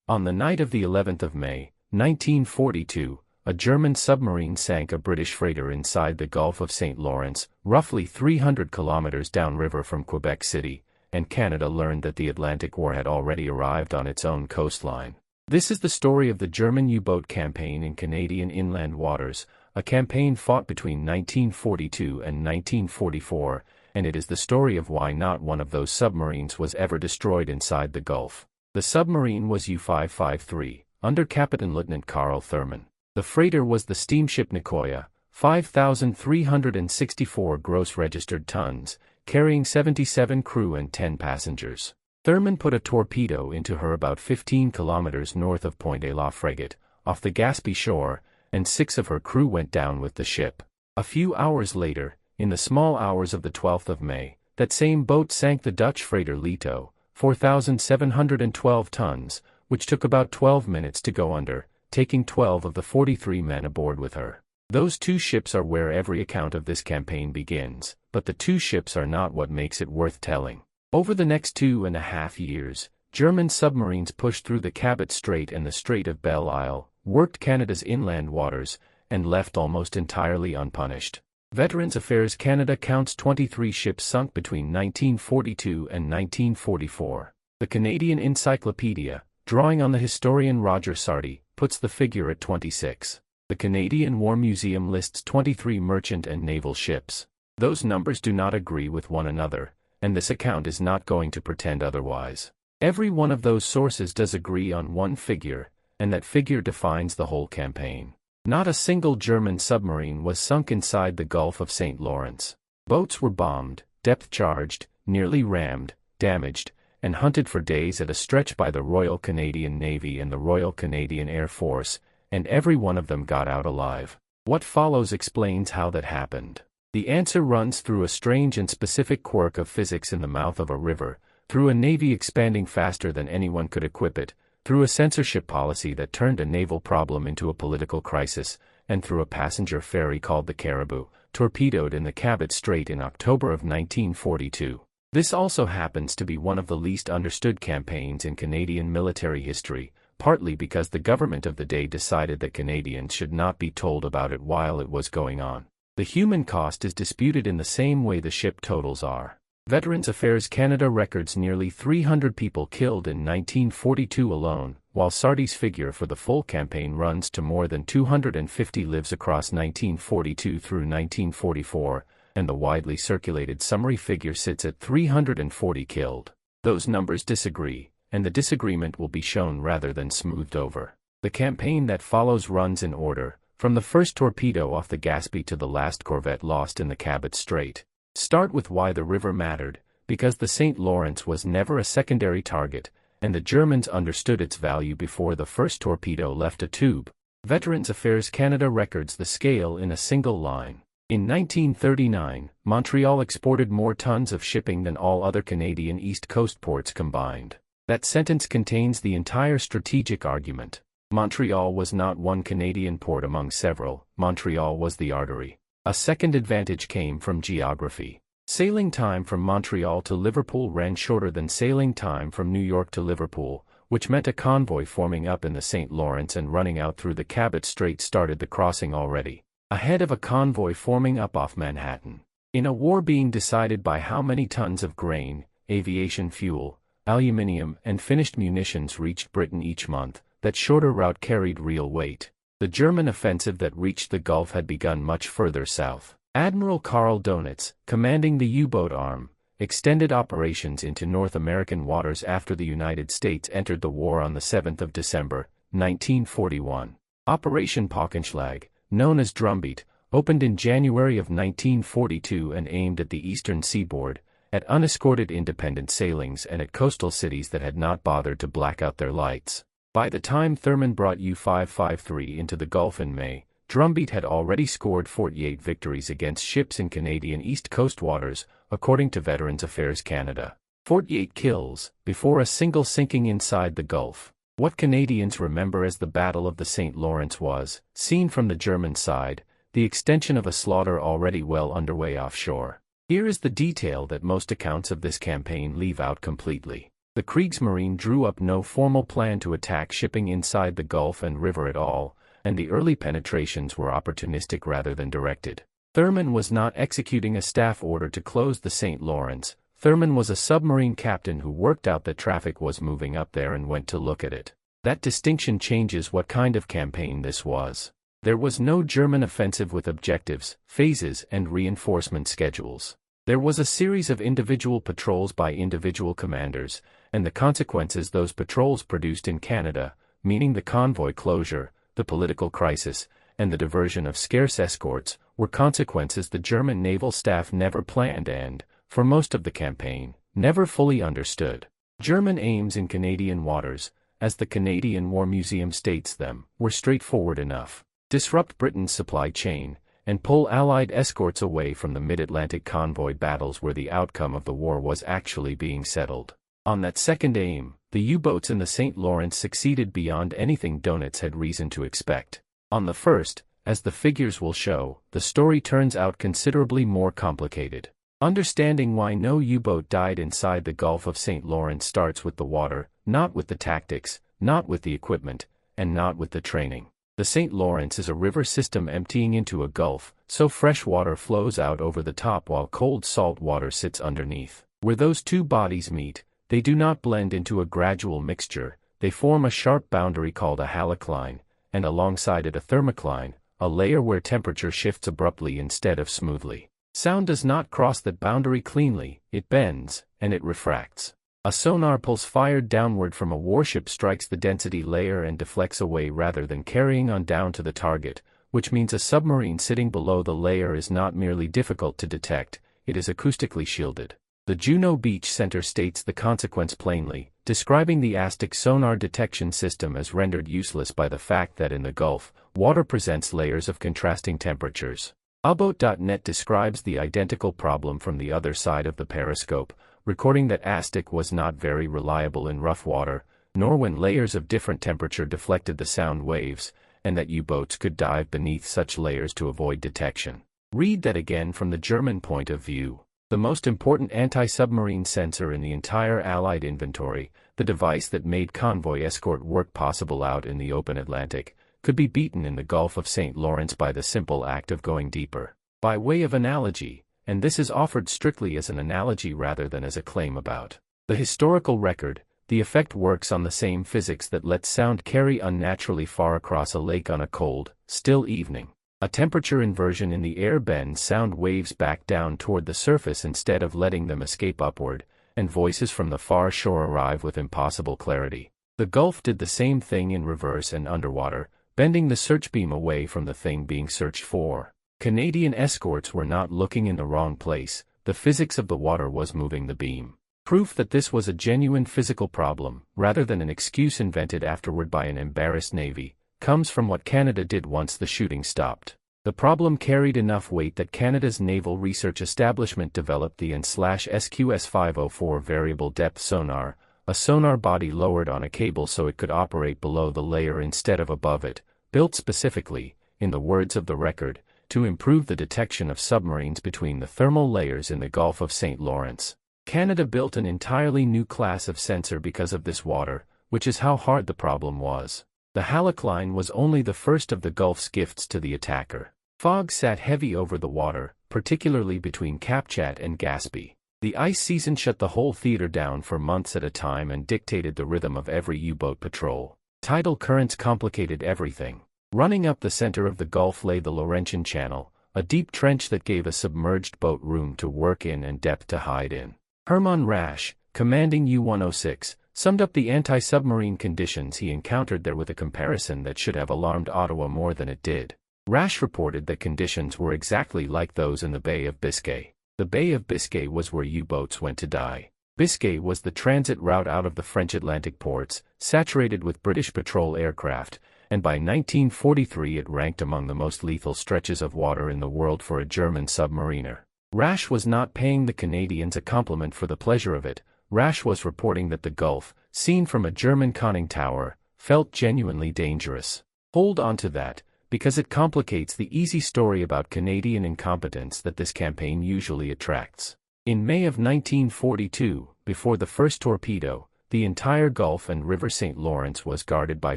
On the night of the 11th of May, 1942, a German submarine sank a British freighter inside the Gulf of St. Lawrence, roughly 300 kilometers downriver from Quebec City, and Canada learned that the Atlantic War had already arrived on its own coastline. This is the story of the German U-boat campaign in Canadian inland waters, a campaign fought between 1942 and 1944, and it is the story of why not one of those submarines was ever destroyed inside the Gulf. The submarine was U-553, under Captain Lieutenant Carl Thurman. The freighter was the steamship Nicoya, 5,364 gross registered tons, carrying 77 crew and 10 passengers. Thurman put a torpedo into her about 15 kilometers north of Point La Frégate, off the Gaspé shore, and 6 of her crew went down with the ship. A few hours later, in the small hours of the 12th of May, that same boat sank the Dutch freighter Leto, 4,712 tons, which took about 12 minutes to go under, taking 12 of the 43 men aboard with her. Those two ships are where every account of this campaign begins, but the two ships are not what makes it worth telling. Over the next 2.5 years, German submarines pushed through the Cabot Strait and the Strait of Belle Isle, worked Canada's inland waters, and left almost entirely unpunished. Veterans Affairs Canada counts 23 ships sunk between 1942 and 1944. The Canadian Encyclopedia, drawing on the historian Roger Sardi, puts the figure at 26. The Canadian War Museum lists 23 merchant and naval ships. Those numbers do not agree with one another, and this account is not going to pretend otherwise. Every one of those sources does agree on one figure, and that figure defines the whole campaign. Not a single German submarine was sunk inside the Gulf of St. Lawrence. Boats were bombed, depth-charged, nearly rammed, damaged, and hunted for days at a stretch by the Royal Canadian Navy and the Royal Canadian Air Force, and every one of them got out alive. What follows explains how that happened. The answer runs through a strange and specific quirk of physics in the mouth of a river, through a navy expanding faster than anyone could equip it, through a censorship policy that turned a naval problem into a political crisis, and through a passenger ferry called the Caribou, torpedoed in the Cabot Strait in October of 1942. This also happens to be one of the least understood campaigns in Canadian military history, partly because the government of the day decided that Canadians should not be told about it while it was going on. The human cost is disputed in the same way the ship totals are. Veterans Affairs Canada records nearly 300 people killed in 1942 alone, while Sardi's figure for the full campaign runs to more than 250 lives across 1942 through 1944, and the widely circulated summary figure sits at 340 killed. Those numbers disagree, and the disagreement will be shown rather than smoothed over. The campaign that follows runs in order, from the first torpedo off the Gaspé to the last corvette lost in the Cabot Strait. Start with why the river mattered, because the St. Lawrence was never a secondary target, and the Germans understood its value before the first torpedo left a tube. Veterans Affairs Canada records the scale in a single line. In 1939, Montreal exported more tons of shipping than all other Canadian East Coast ports combined. That sentence contains the entire strategic argument. Montreal was not one Canadian port among several, Montreal was the artery. A second advantage came from geography. Sailing time from Montreal to Liverpool ran shorter than sailing time from New York to Liverpool, which meant a convoy forming up in the St. Lawrence and running out through the Cabot Strait started the crossing already, ahead of a convoy forming up off Manhattan. In a war being decided by how many tons of grain, aviation fuel, aluminium, and finished munitions reached Britain each month, that shorter route carried real weight. The German offensive that reached the Gulf had begun much further south. Admiral Karl Donitz, commanding the U-boat arm, extended operations into North American waters after the United States entered the war on the 7th of December, 1941. Operation Paukenschlag, known as Drumbeat, opened in January of 1942 and aimed at the eastern seaboard, at unescorted independent sailings and at coastal cities that had not bothered to black out their lights. By the time Thurman brought U-553 into the Gulf in May, Drumbeat had already scored 48 victories against ships in Canadian East Coast waters, according to Veterans Affairs Canada. 48 kills, before a single sinking inside the Gulf. What Canadians remember as the Battle of the St. Lawrence was, seen from the German side, the extension of a slaughter already well underway offshore. Here is the detail that most accounts of this campaign leave out completely. The Kriegsmarine drew up no formal plan to attack shipping inside the Gulf and river at all, and the early penetrations were opportunistic rather than directed. Thurman was not executing a staff order to close the St. Lawrence. Thurman was a submarine captain who worked out that traffic was moving up there and went to look at it. That distinction changes what kind of campaign this was. There was no German offensive with objectives, phases, and reinforcement schedules. There was a series of individual patrols by individual commanders, and the consequences those patrols produced in Canada, meaning the convoy closure, the political crisis, and the diversion of scarce escorts, were consequences the German naval staff never planned and, for most of the campaign, never fully understood. German aims in Canadian waters, as the Canadian War Museum states them, were straightforward enough: disrupt Britain's supply chain, and pull Allied escorts away from the mid-Atlantic convoy battles where the outcome of the war was actually being settled. On that second aim, the U-boats in the St. Lawrence succeeded beyond anything Donitz had reason to expect. On the first, as the figures will show, the story turns out considerably more complicated. Understanding why no U-boat died inside the Gulf of St. Lawrence starts with the water, not with the tactics, not with the equipment, and not with the training. The St. Lawrence is a river system emptying into a gulf, so fresh water flows out over the top while cold salt water sits underneath. Where those two bodies meet, they do not blend into a gradual mixture, they form a sharp boundary called a halocline, and alongside it a thermocline, a layer where temperature shifts abruptly instead of smoothly. Sound does not cross that boundary cleanly, it bends, and it refracts. A sonar pulse fired downward from a warship strikes the density layer and deflects away rather than carrying on down to the target, which means a submarine sitting below the layer is not merely difficult to detect, it is acoustically shielded. The Juneau Beach Center states the consequence plainly, describing the ASTIC sonar detection system as rendered useless by the fact that in the Gulf, water presents layers of contrasting temperatures. Aboat.net describes the identical problem from the other side of the periscope, recording that ASTIC was not very reliable in rough water, nor when layers of different temperature deflected the sound waves, and that U-boats could dive beneath such layers to avoid detection. Read that again from the German point of view. The most important anti-submarine sensor in the entire Allied inventory, the device that made convoy escort work possible out in the open Atlantic, could be beaten in the Gulf of St. Lawrence by the simple act of going deeper. By way of analogy, and this is offered strictly as an analogy rather than as a claim about the historical record, the effect works on the same physics that lets sound carry unnaturally far across a lake on a cold, still evening. A temperature inversion in the air bends sound waves back down toward the surface instead of letting them escape upward, and voices from the far shore arrive with impossible clarity. The Gulf did the same thing in reverse and underwater, bending the search beam away from the thing being searched for. Canadian escorts were not looking in the wrong place, the physics of the water was moving the beam. Proof that this was a genuine physical problem, rather than an excuse invented afterward by an embarrassed Navy, comes from what Canada did once the shooting stopped. The problem carried enough weight that Canada's Naval Research Establishment developed the AN/SQS 504 variable depth sonar, a sonar body lowered on a cable so it could operate below the layer instead of above it, built specifically, in the words of the record, to improve the detection of submarines between the thermal layers in the Gulf of St. Lawrence. Canada built an entirely new class of sensor because of this water, which is how hard the problem was. The halocline was only the first of the Gulf's gifts to the attacker. Fog sat heavy over the water, particularly between Kapchat and Gaspé. The ice season shut the whole theater down for months at a time and dictated the rhythm of every U-boat patrol. Tidal currents complicated everything. Running up the center of the Gulf lay the Laurentian Channel, a deep trench that gave a submerged boat room to work in and depth to hide in. Hermann Rasch, commanding U-106, summed up the anti-submarine conditions he encountered there with a comparison that should have alarmed Ottawa more than it did. Rasch reported that conditions were exactly like those in the Bay of Biscay. The Bay of Biscay was where U-boats went to die. Biscay was the transit route out of the French Atlantic ports, saturated with British patrol aircraft, and by 1943 it ranked among the most lethal stretches of water in the world for a German submariner. Rasch was not paying the Canadians a compliment for the pleasure of it. Rasch was reporting that the Gulf, seen from a German conning tower, felt genuinely dangerous. Hold on to that, because it complicates the easy story about Canadian incompetence that this campaign usually attracts. In May of 1942, before the first torpedo, the entire Gulf and River St. Lawrence was guarded by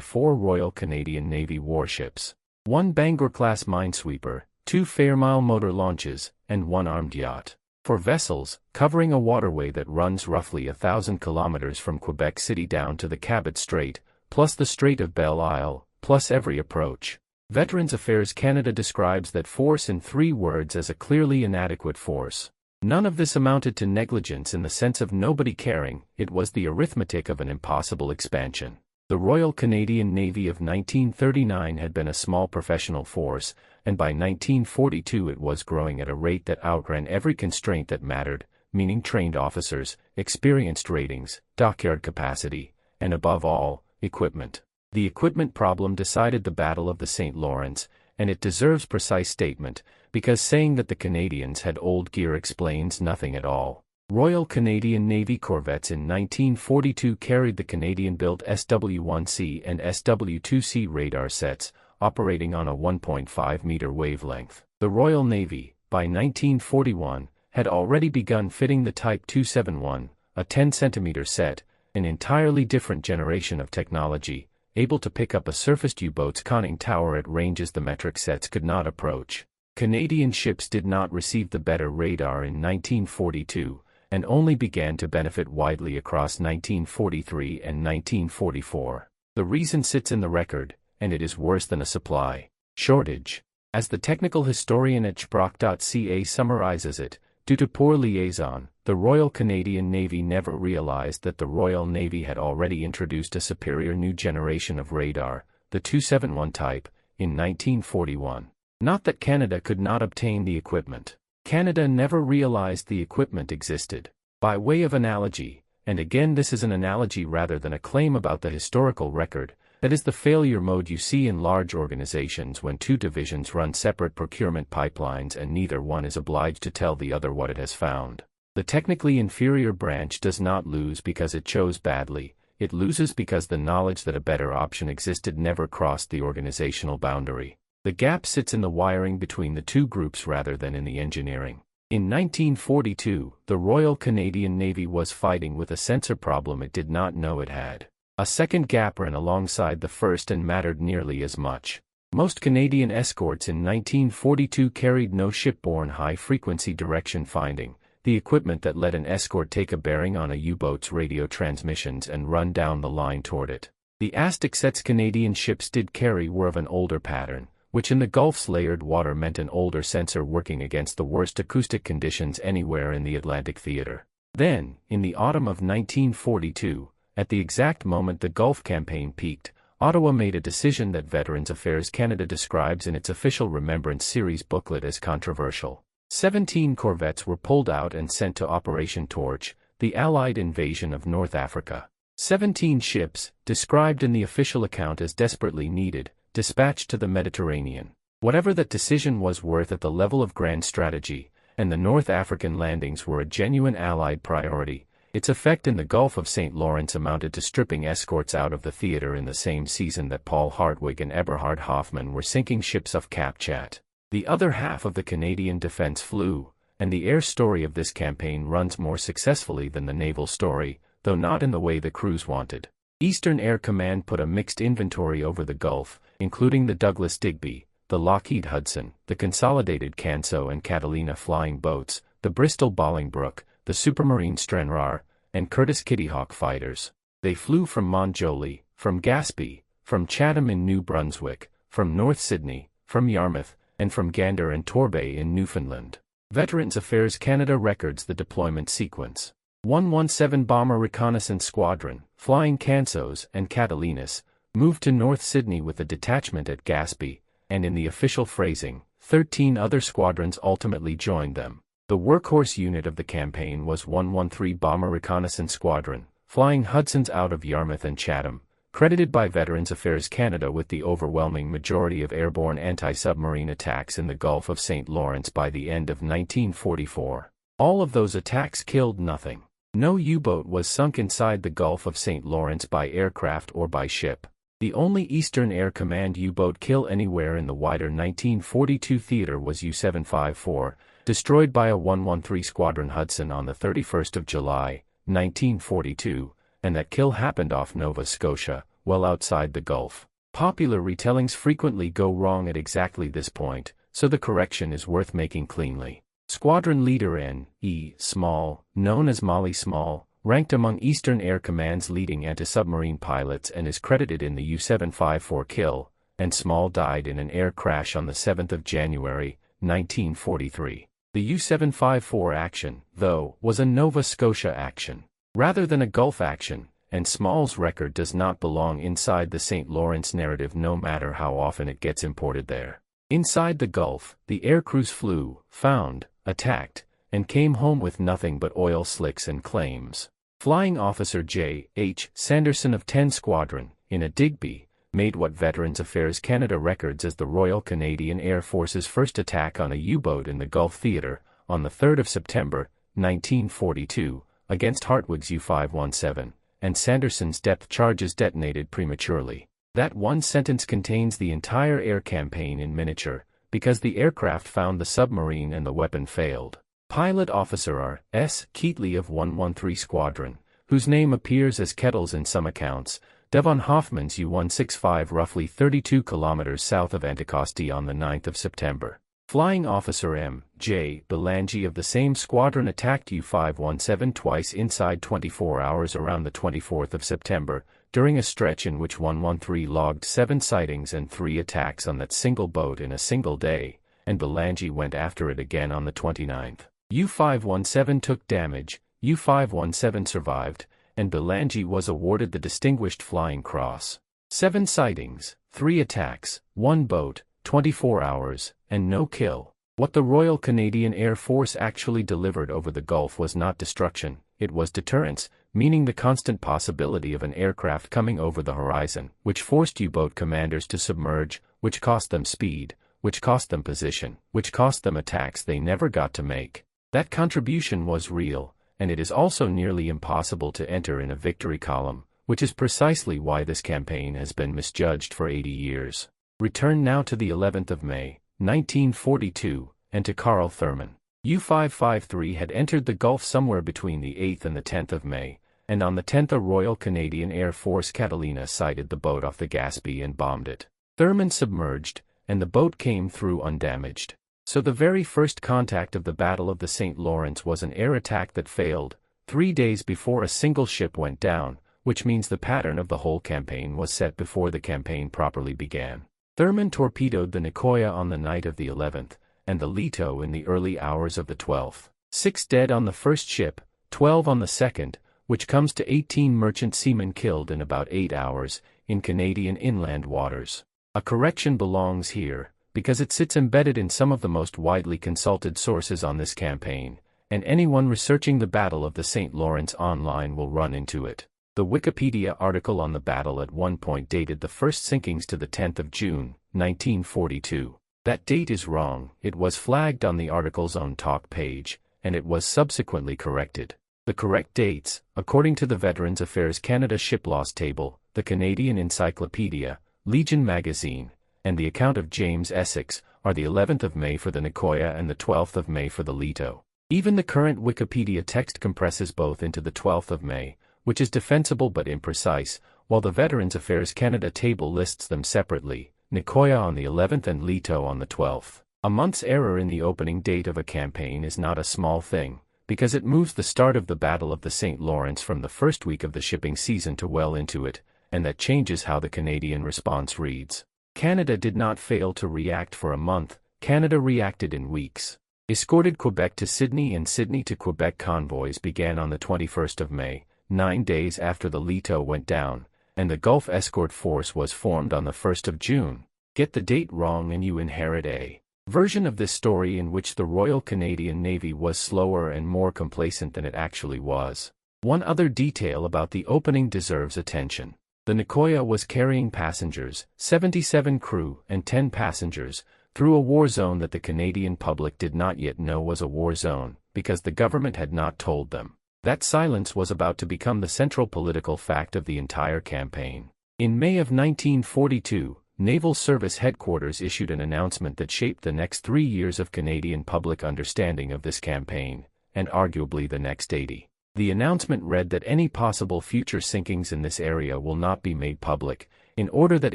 4 Royal Canadian Navy warships, 1 Bangor-class minesweeper, 2 Fairmile motor launches, and 1 armed yacht. For vessels, covering a waterway that runs roughly 1,000 kilometers from Quebec City down to the Cabot Strait, plus the Strait of Belle Isle, plus every approach. Veterans Affairs Canada describes that force in 3 words as a clearly inadequate force. None of this amounted to negligence in the sense of nobody caring, it was the arithmetic of an impossible expansion. The Royal Canadian Navy of 1939 had been a small professional force, and by 1942 it was growing at a rate that outran every constraint that mattered, meaning trained officers, experienced ratings, dockyard capacity, and above all, equipment. The equipment problem decided the Battle of the St. Lawrence, and it deserves precise statement, because saying that the Canadians had old gear explains nothing at all. Royal Canadian Navy corvettes in 1942 carried the Canadian-built SW-1C and SW-2C radar sets, operating on a 1.5-meter wavelength. The Royal Navy, by 1941, had already begun fitting the Type 271, a 10-centimeter set, an entirely different generation of technology, able to pick up a surfaced U-boat's conning tower at ranges the metric sets could not approach. Canadian ships did not receive the better radar in 1942, and only began to benefit widely across 1943 and 1944. The reason sits in the record, and it is worse than a supply shortage. As the technical historian at Sprach.ca summarizes it, due to poor liaison, the Royal Canadian Navy never realized that the Royal Navy had already introduced a superior new generation of radar, the 271 type, in 1941. Not that Canada could not obtain the equipment. Canada never realized the equipment existed. By way of analogy, and again this is an analogy rather than a claim about the historical record, that is the failure mode you see in large organizations when 2 divisions run separate procurement pipelines and neither one is obliged to tell the other what it has found. The technically inferior branch does not lose because it chose badly, it loses because the knowledge that a better option existed never crossed the organizational boundary. The gap sits in the wiring between the 2 groups rather than in the engineering. In 1942, the Royal Canadian Navy was fighting with a sensor problem it did not know it had. A second gap ran alongside the first and mattered nearly as much. Most Canadian escorts in 1942 carried no shipborne high-frequency direction finding, the equipment that let an escort take a bearing on a U-boat's radio transmissions and run down the line toward it. The ASTIC sets Canadian ships did carry were of an older pattern, which in the Gulf's layered water meant an older sensor working against the worst acoustic conditions anywhere in the Atlantic theater. Then, in the autumn of 1942, at the exact moment the Gulf campaign peaked, Ottawa made a decision that Veterans Affairs Canada describes in its official Remembrance Series booklet as controversial. 17 corvettes were pulled out and sent to Operation Torch, the Allied invasion of North Africa. 17 ships, described in the official account as desperately needed, dispatched to the Mediterranean. Whatever that decision was worth at the level of grand strategy, and the North African landings were a genuine Allied priority, its effect in the Gulf of St. Lawrence amounted to stripping escorts out of the theater in the same season that Paul Hartwig and Eberhard Hoffmann were sinking ships off Cap Chat. The other half of the Canadian defense flew, and the air story of this campaign runs more successfully than the naval story, though not in the way the crews wanted. Eastern Air Command put a mixed inventory over the Gulf, including the Douglas Digby, the Lockheed Hudson, the Consolidated Canso and Catalina flying boats, the Bristol Bolingbroke, the Supermarine Stranraer, and Curtis Kitty Hawk fighters. They flew from Montjoli, from Gaspé, from Chatham in New Brunswick, from North Sydney, from Yarmouth, and from Gander and Torbay in Newfoundland. Veterans Affairs Canada records the deployment sequence. 117 Bomber Reconnaissance Squadron, flying Cansos and Catalinas, moved to North Sydney with a detachment at Gaspé, and in the official phrasing, 13 other squadrons ultimately joined them. The workhorse unit of the campaign was 113 Bomber Reconnaissance Squadron, flying Hudsons out of Yarmouth and Chatham, credited by Veterans Affairs Canada with the overwhelming majority of airborne anti-submarine attacks in the Gulf of St. Lawrence by the end of 1944. All of those attacks killed nothing. No U-boat was sunk inside the Gulf of St. Lawrence by aircraft or by ship. The only Eastern Air Command U-boat kill anywhere in the wider 1942 theater was U-754, destroyed by a 113 Squadron Hudson on the 31st of July, 1942, and that kill happened off Nova Scotia, well outside the Gulf. Popular retellings frequently go wrong at exactly this point, so the correction is worth making cleanly. Squadron Leader N.E. Small, known as Molly Small, ranked among Eastern Air Command's leading anti-submarine pilots and is credited in the U-754 kill, and Small died in an air crash on the 7th of January, 1943. The U-754 action, though, was a Nova Scotia action, rather than a Gulf action, and Small's record does not belong inside the St. Lawrence narrative no matter how often it gets imported there. Inside the Gulf, the air crews flew, found, attacked, and came home with nothing but oil slicks and claims. Flying Officer J. H. Sanderson of 10 Squadron, in a Digby, made what Veterans Affairs Canada records as the Royal Canadian Air Force's first attack on a U-boat in the Gulf Theatre, on the 3rd of September, 1942, against Hartwig's U-517, and Sanderson's depth charges detonated prematurely. That one sentence contains the entire air campaign in miniature, because the aircraft found the submarine and the weapon failed. Pilot Officer R. S. Keatley of 113 Squadron, whose name appears as Kettles in some accounts, Devon Hoffman's U-165 roughly 32 kilometers south of Anticosti on the 9th of September. Flying Officer M. J. Belangi of the same squadron attacked U-517 twice inside 24 hours around the 24th of September, during a stretch in which 113 logged 7 sightings and 3 attacks on that single boat in a single day, and Belangi went after it again on the 29th. U-517 took damage, U-517 survived, and Belangi was awarded the Distinguished Flying Cross. 7 sightings, 3 attacks, 1 boat, 24 hours, and no kill. What the Royal Canadian Air Force actually delivered over the Gulf was not destruction, it was deterrence, meaning the constant possibility of an aircraft coming over the horizon, which forced U-boat commanders to submerge, which cost them speed, which cost them position, which cost them attacks they never got to make. That contribution was real, and it is also nearly impossible to enter in a victory column, which is precisely why this campaign has been misjudged for 80 years. Return now to the 11th of May, 1942, and to Carl Thurman. U-553 had entered the Gulf somewhere between the 8th and the 10th of May, and on the 10th a Royal Canadian Air Force Catalina sighted the boat off the Gaspee and bombed it. Thurman submerged, and the boat came through undamaged. So the very first contact of the Battle of the St. Lawrence was an air attack that failed, 3 days before a single ship went down, which means the pattern of the whole campaign was set before the campaign properly began. Thurman torpedoed the Nicoya on the night of the 11th, and the Leto in the early hours of the 12th. 6 dead on the first ship, 12 on the second, which comes to 18 merchant seamen killed in about 8 hours, in Canadian inland waters. A correction belongs here, because it sits embedded in some of the most widely consulted sources on this campaign, and anyone researching the Battle of the St. Lawrence online will run into it. The Wikipedia article on the battle at one point dated the first sinkings to the 10th of June, 1942. That date is wrong, it was flagged on the article's own talk page, and it was subsequently corrected. The correct dates, according to the Veterans Affairs Canada Ship Loss Table, the Canadian Encyclopedia, Legion Magazine, and the account of James Essex, are the 11th of May for the Nicoya and the 12th of May for the Leto. Even the current Wikipedia text compresses both into the 12th of May, which is defensible but imprecise, while the Veterans Affairs Canada table lists them separately, Nicoya on the 11th and Leto on the 12th. A month's error in the opening date of a campaign is not a small thing, because it moves the start of the Battle of the St. Lawrence from the first week of the shipping season to well into it, and that changes how the Canadian response reads. Canada did not fail to react for a month, Canada reacted in weeks. Escorted Quebec to Sydney and Sydney to Quebec convoys began on the 21st of May, 9 days after the Leto went down, and the Gulf Escort Force was formed on the 1st of June. Get the date wrong and you inherit a version of this story in which the Royal Canadian Navy was slower and more complacent than it actually was. One other detail about the opening deserves attention. The Nicoya was carrying passengers, 77 crew and 10 passengers, through a war zone that the Canadian public did not yet know was a war zone, because the government had not told them. That silence was about to become the central political fact of the entire campaign. In May of 1942, Naval Service Headquarters issued an announcement that shaped the next 3 years of Canadian public understanding of this campaign, and arguably the next 80. The announcement read that any possible future sinkings in this area will not be made public, in order that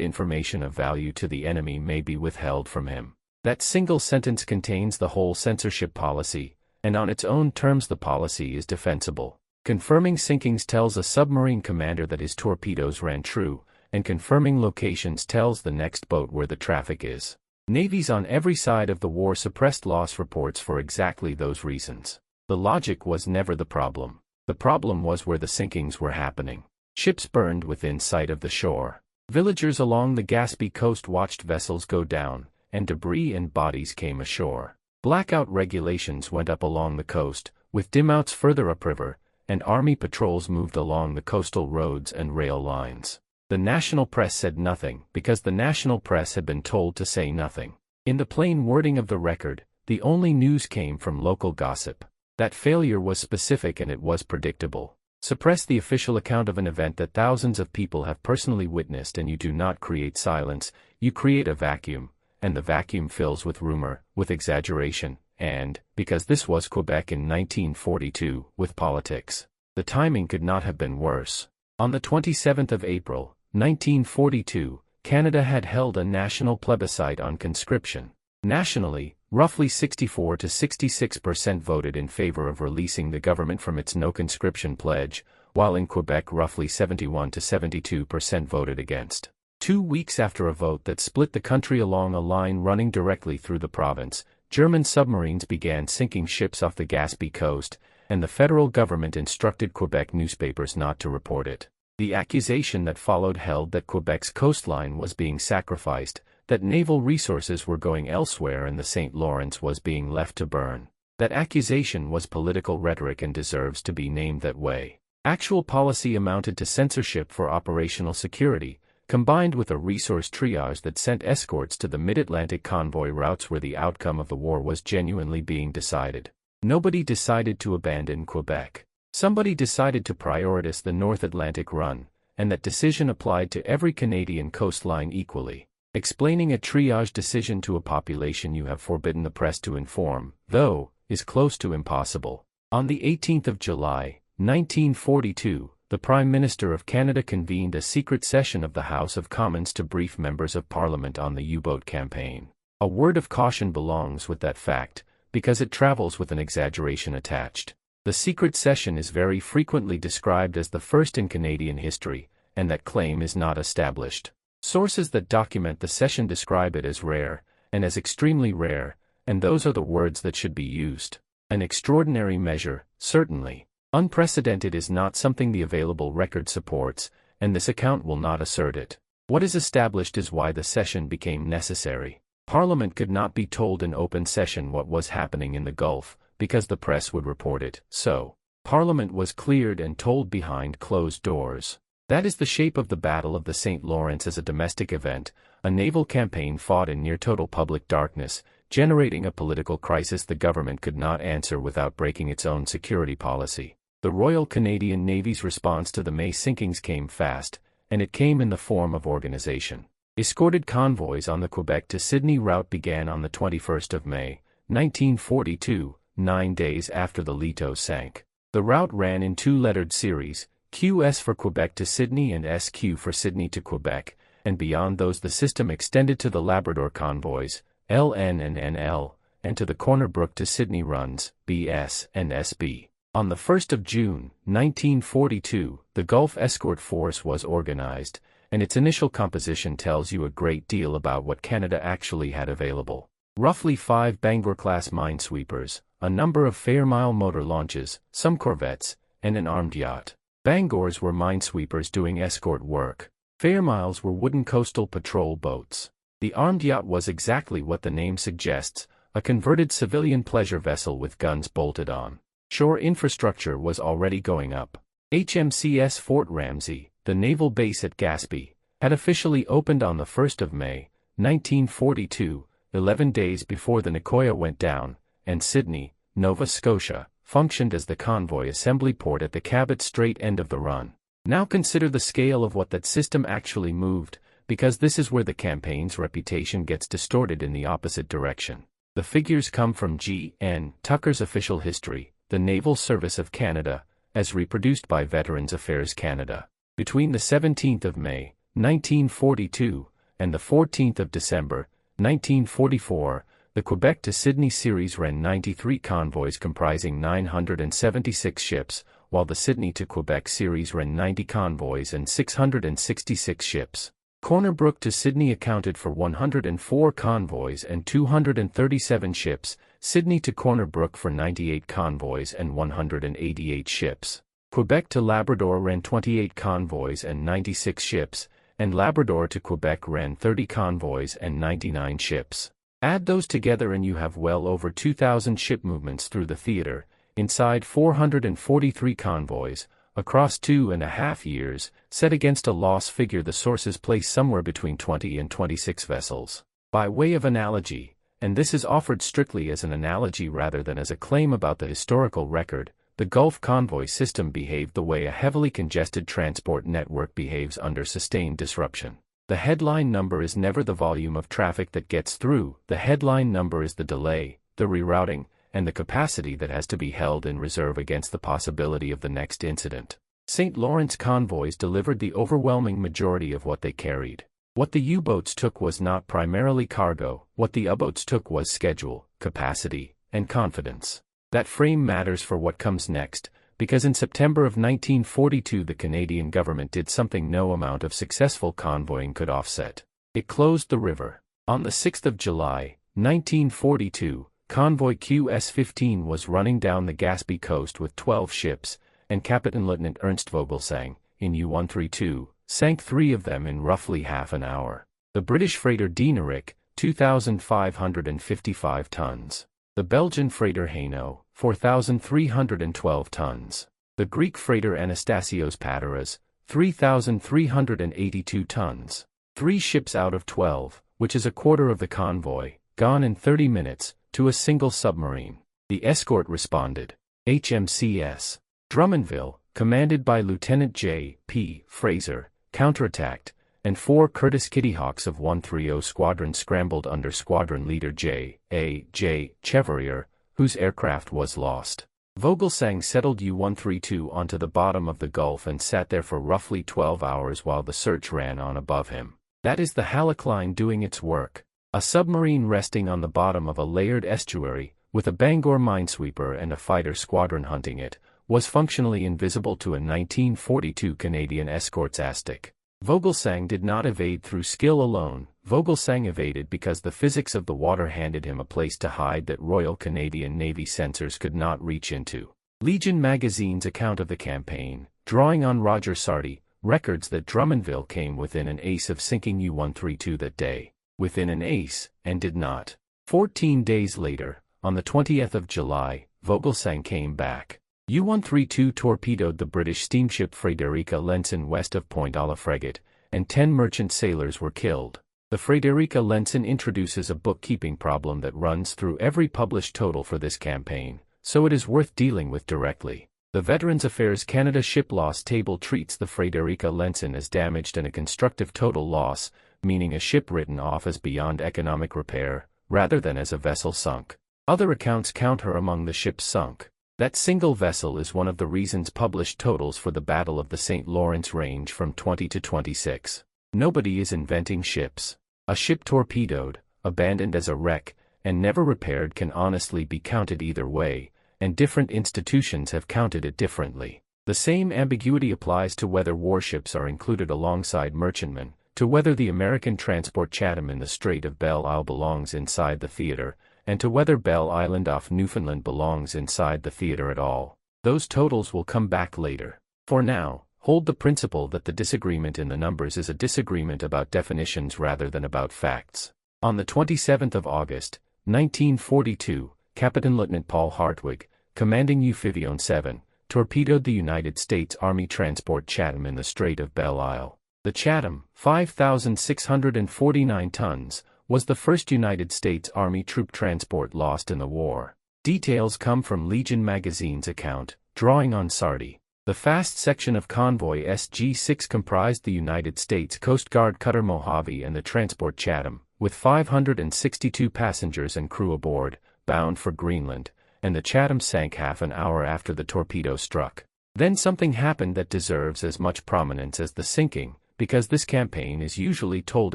information of value to the enemy may be withheld from him. That single sentence contains the whole censorship policy, and on its own terms the policy is defensible. Confirming sinkings tells a submarine commander that his torpedoes ran true, and confirming locations tells the next boat where the traffic is. Navies on every side of the war suppressed loss reports for exactly those reasons. The logic was never the problem. The problem was where the sinkings were happening. Ships burned within sight of the shore. Villagers along the Gaspé coast watched vessels go down, and debris and bodies came ashore. Blackout regulations went up along the coast, with dimouts further upriver, and army patrols moved along the coastal roads and rail lines. The national press said nothing because the national press had been told to say nothing. In the plain wording of the record, the only news came from local gossip. That failure was specific and it was predictable. Suppress the official account of an event that thousands of people have personally witnessed and you do not create silence, you create a vacuum, and the vacuum fills with rumor, with exaggeration, and, because this was Quebec in 1942, with politics. The timing could not have been worse. On the 27th of April, 1942, Canada had held a national plebiscite on conscription. Nationally, roughly 64 to 66% voted in favor of releasing the government from its no-conscription pledge, while in Quebec roughly 71 to 72% voted against. 2 weeks after a vote that split the country along a line running directly through the province, German submarines began sinking ships off the Gaspé coast, and the federal government instructed Quebec newspapers not to report it. The accusation that followed held that Quebec's coastline was being sacrificed, that naval resources were going elsewhere and the St. Lawrence was being left to burn. That accusation was political rhetoric and deserves to be named that way. Actual policy amounted to censorship for operational security, combined with a resource triage that sent escorts to the mid-Atlantic convoy routes where the outcome of the war was genuinely being decided. Nobody decided to abandon Quebec. Somebody decided to prioritize the North Atlantic run, and that decision applied to every Canadian coastline equally. Explaining a triage decision to a population you have forbidden the press to inform, though, is close to impossible. On the 18th of July, 1942, the Prime Minister of Canada convened a secret session of the House of Commons to brief members of Parliament on the U-boat campaign. A word of caution belongs with that fact, because it travels with an exaggeration attached. The secret session is very frequently described as the first in Canadian history, and that claim is not established. Sources that document the session describe it as rare, and as extremely rare, and those are the words that should be used. An extraordinary measure, certainly. Unprecedented is not something the available record supports, and this account will not assert it. What is established is why the session became necessary. Parliament could not be told in open session what was happening in the Gulf, because the press would report it, so Parliament was cleared and told behind closed doors. That is the shape of the Battle of the St. Lawrence as a domestic event, a naval campaign fought in near total public darkness, generating a political crisis the government could not answer without breaking its own security policy. The Royal Canadian Navy's response to the May sinkings came fast, and it came in the form of organization. Escorted convoys on the Quebec to Sydney route began on the 21st of May, 1942, 9 days after the Leto sank. The route ran in two-lettered series, QS for Quebec to Sydney and SQ for Sydney to Quebec, and beyond those the system extended to the Labrador convoys, LN and NL, and to the Corner Brook to Sydney runs, BS and SB. On the 1st of June, 1942, the Gulf Escort Force was organized, and its initial composition tells you a great deal about what Canada actually had available. Roughly 5 Bangor-class minesweepers, a number of Fairmile motor launches, some corvettes, and an armed yacht. Bangors were minesweepers doing escort work. Fairmiles were wooden coastal patrol boats. The armed yacht was exactly what the name suggests, a converted civilian pleasure vessel with guns bolted on. Shore infrastructure was already going up. HMCS Fort Ramsey, the naval base at Gaspé, had officially opened on the 1st of May, 1942, 11 days before the Nicoya went down, and Sydney, Nova Scotia, functioned as the convoy assembly port at the Cabot Strait end of the run. Now consider the scale of what that system actually moved, because this is where the campaign's reputation gets distorted in the opposite direction. The figures come from G. N. Tucker's official history, the Naval Service of Canada, as reproduced by Veterans Affairs Canada. Between the 17th of May, 1942, and the 14th of December, 1944, the Quebec to Sydney series ran 93 convoys comprising 976 ships, while the Sydney to Quebec series ran 90 convoys and 666 ships. Corner Brook to Sydney accounted for 104 convoys and 237 ships, Sydney to Corner Brook for 98 convoys and 188 ships. Quebec to Labrador ran 28 convoys and 96 ships, and Labrador to Quebec ran 30 convoys and 99 ships. Add those together and you have well over 2,000 ship movements through the theater, inside 443 convoys, across 2.5 years, set against a loss figure the sources place somewhere between 20 and 26 vessels. By way of analogy, and this is offered strictly as an analogy rather than as a claim about the historical record, the Gulf convoy system behaved the way a heavily congested transport network behaves under sustained disruption. The headline number is never the volume of traffic that gets through, the headline number is the delay, the rerouting, and the capacity that has to be held in reserve against the possibility of the next incident. St. Lawrence convoys delivered the overwhelming majority of what they carried. What the U-boats took was not primarily cargo, what the U-boats took was schedule, capacity, and confidence. That frame matters for what comes next, because in September of 1942 the Canadian government did something no amount of successful convoying could offset. It closed the river. On the 6th of July, 1942, Convoy QS-15 was running down the Gaspé coast with 12 ships, and Captain Lieutenant Ernst Vogelsang, in U-132, sank 3 of them in roughly half an hour. The British freighter Dinaric, 2,555 tons. The Belgian freighter Hainaut, 4,312 tons. The Greek freighter Anastasios Pateras, 3,382 tons. 3 ships out of 12, which is a quarter of the convoy, gone in 30 minutes, to a single submarine. The escort responded. HMCS Drummondville, commanded by Lieutenant J. P. Fraser, counterattacked, and 4 Curtis Kittyhawks of 130 Squadron scrambled under squadron leader J. A. J. Chevalier, whose aircraft was lost. Vogelsang settled U-132 onto the bottom of the Gulf and sat there for roughly 12 hours while the search ran on above him. That is the Halleck Line doing its work. A submarine resting on the bottom of a layered estuary, with a Bangor minesweeper and a fighter squadron hunting it, was functionally invisible to a 1942 Canadian escort's Aztec. Vogelsang did not evade through skill alone, Vogelsang evaded because the physics of the water handed him a place to hide that Royal Canadian Navy sensors could not reach into. Legion magazine's account of the campaign, drawing on Roger Sardi, records that Drummondville came within an ace of sinking U-132 that day. Within an ace, and did not. 14 days later, on the 20th of July, Vogelsang came back. U-132 torpedoed the British steamship Frederica Lenson west of Point à la Frégate, and 10 merchant sailors were killed. The Frederica Lenson introduces a bookkeeping problem that runs through every published total for this campaign, so it is worth dealing with directly. The Veterans Affairs Canada ship loss table treats the Frederica Lenson as damaged and a constructive total loss, meaning a ship written off as beyond economic repair, rather than as a vessel sunk. Other accounts count her among the ships sunk. That single vessel is one of the reasons published totals for the Battle of the St. Lawrence range from 20 to 26. Nobody is inventing ships. A ship torpedoed, abandoned as a wreck, and never repaired can honestly be counted either way, and different institutions have counted it differently. The same ambiguity applies to whether warships are included alongside merchantmen, to whether the American transport Chatham in the Strait of Belle Isle belongs inside the theater, and to whether Belle Island off Newfoundland belongs inside the theater at all. Those totals will come back later. For now, hold the principle that the disagreement in the numbers is a disagreement about definitions rather than about facts. On the 27th of August, 1942, Captain Lieutenant Paul Hartwig, commanding U-Fivion 7, torpedoed the United States Army transport Chatham in the Strait of Belle Isle. The Chatham, 5,649 tons, was the first United States Army troop transport lost in the war. Details come from Legion magazine's account, drawing on Sardi. The fast section of convoy SG-6 comprised the United States Coast Guard cutter Mojave and the transport Chatham, with 562 passengers and crew aboard, bound for Greenland, and the Chatham sank half an hour after the torpedo struck. Then something happened that deserves as much prominence as the sinking, because this campaign is usually told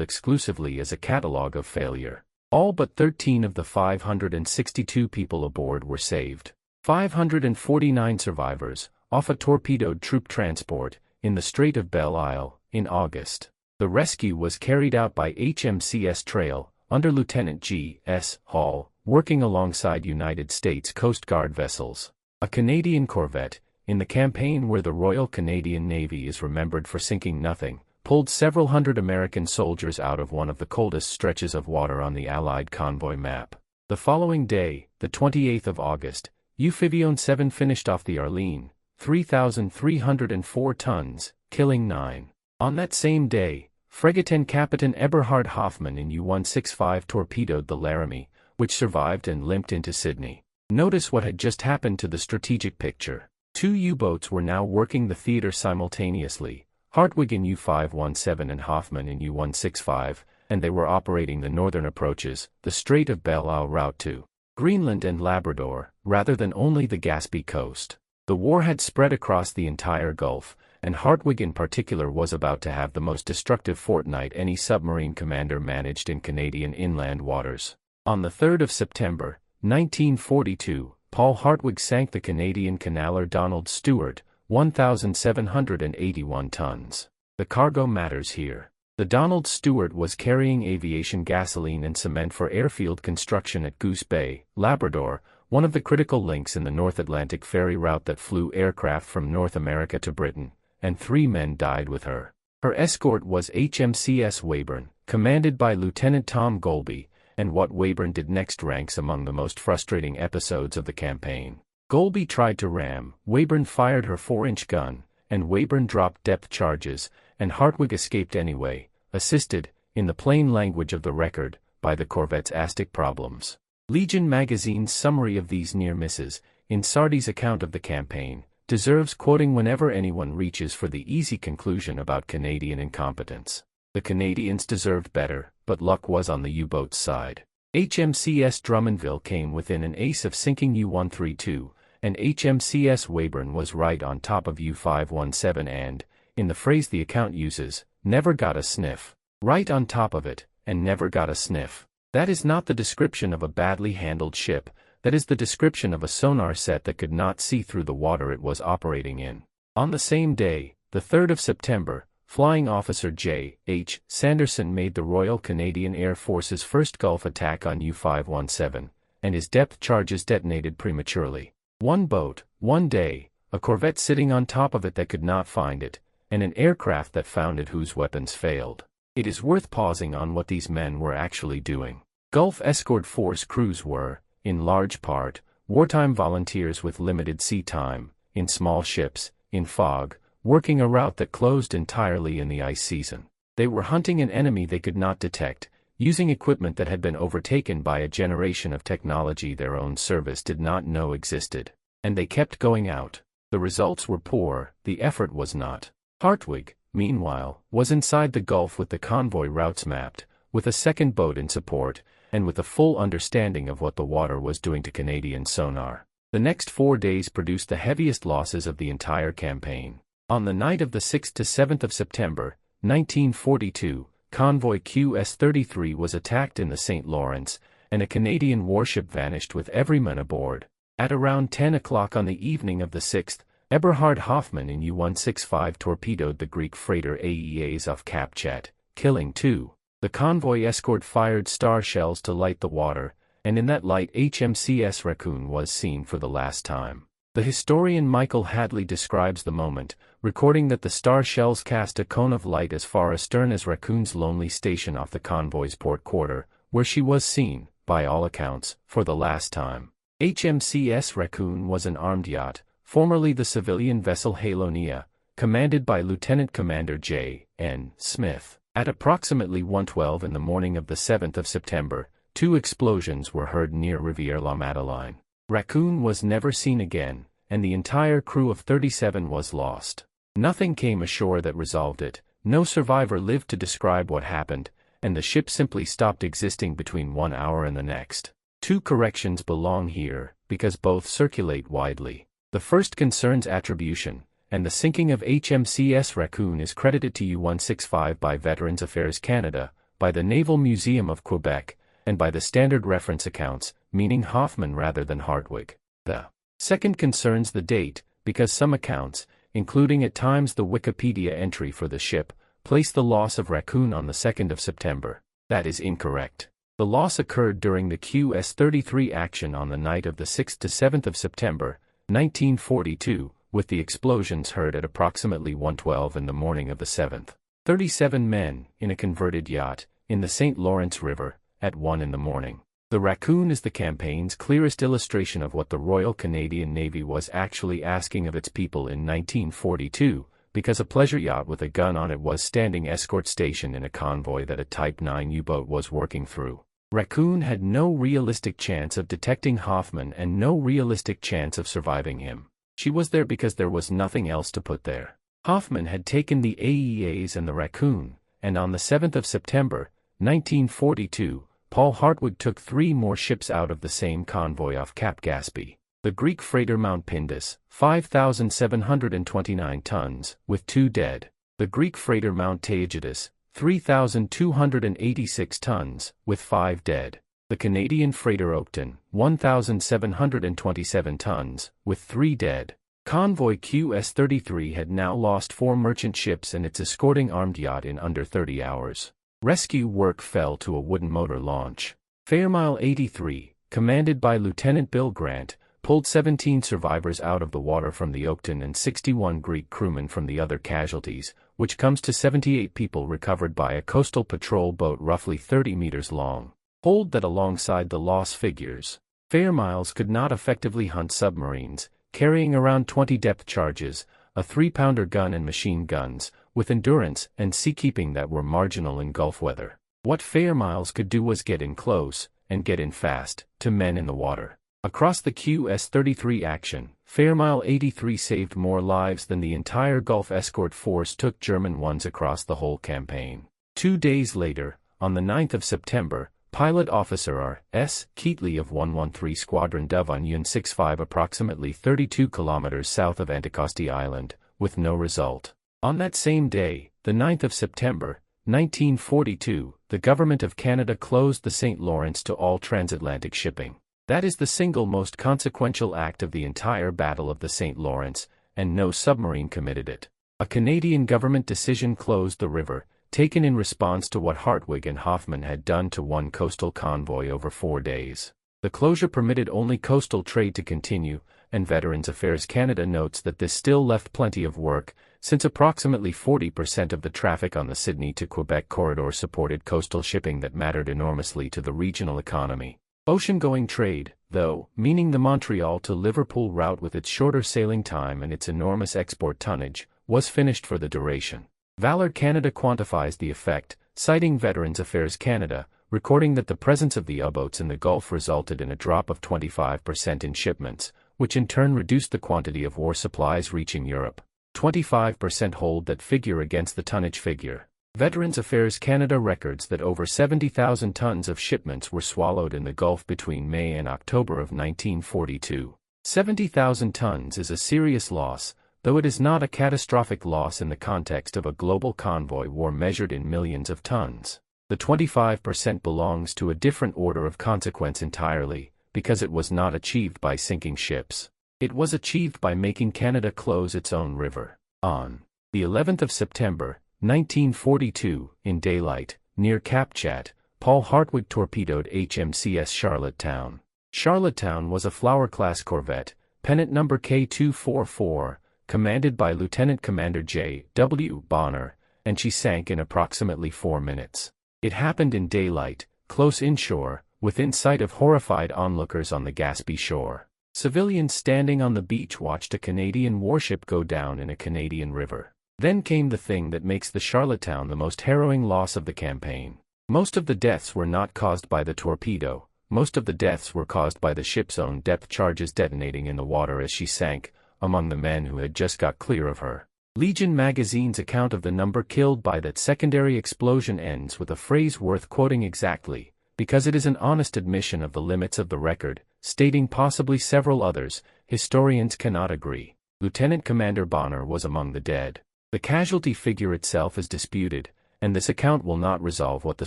exclusively as a catalogue of failure. All but 13 of the 562 people aboard were saved. 549 survivors, off a torpedoed troop transport, in the Strait of Belle Isle, in August. The rescue was carried out by HMCS Trail, under Lieutenant G.S. Hall, working alongside United States Coast Guard vessels. A Canadian corvette, in the campaign where the Royal Canadian Navy is remembered for sinking nothing, pulled several hundred American soldiers out of one of the coldest stretches of water on the Allied convoy map. The following day, the 28th of August, Euphivion 7 finished off the Arlene, 3,304 tons, killing 9. On that same day, Frigate Captain Eberhard Hoffmann in U-165 torpedoed the Laramie, which survived and limped into Sydney. Notice what had just happened to the strategic picture. 2 U-boats were now working the theater simultaneously, Hartwig in U-517 and Hoffmann in U-165, and they were operating the northern approaches, the Strait of Belle Isle route to Greenland and Labrador, rather than only the Gaspé coast. The war had spread across the entire Gulf, and Hartwig in particular was about to have the most destructive fortnight any submarine commander managed in Canadian inland waters. On the 3rd of September, 1942, Paul Hartwig sank the Canadian canaller Donald Stewart, 1,781 tons. The cargo matters here. The Donald Stewart was carrying aviation gasoline and cement for airfield construction at Goose Bay, Labrador, one of the critical links in the North Atlantic ferry route that flew aircraft from North America to Britain, and 3 men died with her. Her escort was HMCS Weyburn, commanded by Lieutenant Tom Golby, and what Weyburn did next ranks among the most frustrating episodes of the campaign. Golby tried to ram, Weyburn fired her 4-inch gun, and Weyburn dropped depth charges, and Hartwig escaped anyway, assisted, in the plain language of the record, by the corvette's ASTIC problems. Legion magazine's summary of these near misses, in Sardi's account of the campaign, deserves quoting whenever anyone reaches for the easy conclusion about Canadian incompetence. The Canadians deserved better, but luck was on the U-boat's side. HMCS Drummondville came within an ace of sinking U-132, and HMCS Weyburn was right on top of U-517 and, in the phrase the account uses, never got a sniff. Right on top of it, and never got a sniff. That is not the description of a badly handled ship, that is the description of a sonar set that could not see through the water it was operating in. On the same day, the 3rd of September, Flying Officer J. H. Sanderson made the Royal Canadian Air Force's first Gulf attack on U-517, and his depth charges detonated prematurely. 1 boat, 1 day, a corvette sitting on top of it that could not find it, and an aircraft that found it whose weapons failed. It is worth pausing on what these men were actually doing. Gulf Escort Force crews were, in large part, wartime volunteers with limited sea time, in small ships, in fog, working a route that closed entirely in the ice season. They were hunting an enemy they could not detect, using equipment that had been overtaken by a generation of technology their own service did not know existed. And they kept going out. The results were poor, the effort was not. Hartwig, meanwhile, was inside the Gulf with the convoy routes mapped, with a second boat in support, and with a full understanding of what the water was doing to Canadian sonar. The next 4 days produced the heaviest losses of the entire campaign. On the night of the 6th to 7th of September, 1942, convoy QS-33 was attacked in the St. Lawrence, and a Canadian warship vanished with every man aboard. At around 10 o'clock on the evening of the 6th, Eberhard Hoffmann in U-165 torpedoed the Greek freighter AEAs off Cap Chet, killing 2. The convoy escort fired star shells to light the water, and in that light HMCS Raccoon was seen for the last time. The historian Michael Hadley describes the moment, recording that the star shells cast a cone of light as far astern as Raccoon's lonely station off the convoy's port quarter, where she was seen, by all accounts, for the last time. HMCS Raccoon was an armed yacht, formerly the civilian vessel Halonia, commanded by Lieutenant Commander J. N. Smith. At approximately 1:12 in the morning of the 7th of September, 2 explosions were heard near Rivière-la-Madeleine. Raccoon was never seen again, and the entire crew of 37 was lost. Nothing came ashore that resolved it, no survivor lived to describe what happened, and the ship simply stopped existing between 1 hour and the next. 2 corrections belong here, because both circulate widely. The first concerns attribution, and the sinking of HMCS Raccoon is credited to U-165 by Veterans Affairs Canada, by the Naval Museum of Quebec, and by the standard reference accounts, meaning Hoffman rather than Hartwig. The second concerns the date, because some accounts, including at times the Wikipedia entry for the ship, place the loss of Raccoon on the 2nd of September. That is incorrect. The loss occurred during the QS-33 action on the night of the 6th to 7th of September, 1942, with the explosions heard at approximately 1:12 in the morning of the 7th. 37 men, in a converted yacht, in the St. Lawrence River, at 1 in the morning. The Raccoon is the campaign's clearest illustration of what the Royal Canadian Navy was actually asking of its people in 1942, because a pleasure yacht with a gun on it was standing escort station in a convoy that a Type 9 U-boat was working through. Raccoon had no realistic chance of detecting Hoffman and no realistic chance of surviving him. She was there because there was nothing else to put there. Hoffman had taken the AEAs and the Raccoon, and on the 7th of September, 1942, Paul Hartwig took 3 more ships out of the same convoy off Cap Gaspé. The Greek freighter Mount Pindus, 5,729 tons, with 2 dead. The Greek freighter Mount Taygetus, 3,286 tons, with 5 dead. The Canadian freighter Oakton, 1,727 tons, with 3 dead. Convoy QS-33 had now lost 4 merchant ships and its escorting armed yacht in under 30 hours. Rescue work fell to a wooden motor launch. Fairmile 83, commanded by Lieutenant Bill Grant, pulled 17 survivors out of the water from the Oakton and 61 Greek crewmen from the other casualties, which comes to 78 people recovered by a coastal patrol boat roughly 30 meters long. Hold that alongside the loss figures. Fairmiles could not effectively hunt submarines, carrying around 20 depth charges, a 3-pounder gun and machine guns, with endurance and seakeeping that were marginal in Gulf weather. What Fairmiles could do was get in close, and get in fast, to men in the water. Across the QS-33 action, Fairmile 83 saved more lives than the entire Gulf escort force took German ones across the whole campaign. 2 days later, on the 9th of September, Pilot Officer R.S. Keatley of 113 Squadron dove on UN-65 approximately 32 kilometers south of Anticosti Island, with no result. On that same day, the 9th of September, 1942, the Government of Canada closed the St. Lawrence to all transatlantic shipping. That is the single most consequential act of the entire Battle of the St. Lawrence, and no submarine committed it. A Canadian government decision closed the river, taken in response to what Hartwig and Hoffman had done to one coastal convoy over 4 days. The closure permitted only coastal trade to continue, and Veterans Affairs Canada notes that this still left plenty of work, since approximately 40% of the traffic on the Sydney to Quebec corridor supported coastal shipping that mattered enormously to the regional economy. Ocean-going trade, though, meaning the Montreal to Liverpool route with its shorter sailing time and its enormous export tonnage, was finished for the duration. Valor Canada quantifies the effect, citing Veterans Affairs Canada, recording that the presence of the U-boats in the Gulf resulted in a drop of 25% in shipments, which in turn reduced the quantity of war supplies reaching Europe. 25% hold that figure against the tonnage figure. Veterans Affairs Canada records that over 70,000 tons of shipments were swallowed in the Gulf between May and October of 1942. 70,000 tons is a serious loss, though it is not a catastrophic loss in the context of a global convoy war measured in millions of tons. The 25% belongs to a different order of consequence entirely, because it was not achieved by sinking ships. It was achieved by making Canada close its own river. On the 11th of September, 1942, in daylight, near Cap Chat, Paul Hartwig torpedoed HMCS Charlottetown. Charlottetown was a Flower-class corvette, pennant number K244, commanded by Lieutenant Commander J. W. Bonner, and she sank in approximately 4 minutes. It happened in daylight, close inshore, within sight of horrified onlookers on the Gaspé shore. Civilians standing on the beach watched a Canadian warship go down in a Canadian river. Then came the thing that makes the Charlottetown the most harrowing loss of the campaign. Most of the deaths were not caused by the torpedo, most of the deaths were caused by the ship's own depth charges detonating in the water as she sank, among the men who had just got clear of her. Legion magazine's account of the number killed by that secondary explosion ends with a phrase worth quoting exactly, because it is an honest admission of the limits of the record, stating possibly several others, historians cannot agree. Lieutenant Commander Bonner was among the dead. The casualty figure itself is disputed, and this account will not resolve what the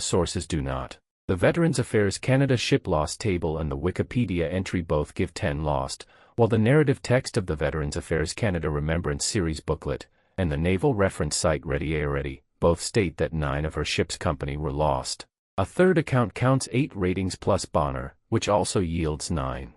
sources do not. The Veterans Affairs Canada ship loss table and the Wikipedia entry both give 10 lost, while the narrative text of the Veterans Affairs Canada Remembrance Series booklet, and the naval reference site Ready both state that 9 of her ship's company were lost. A third account counts 8 ratings plus Bonner, which also yields 9,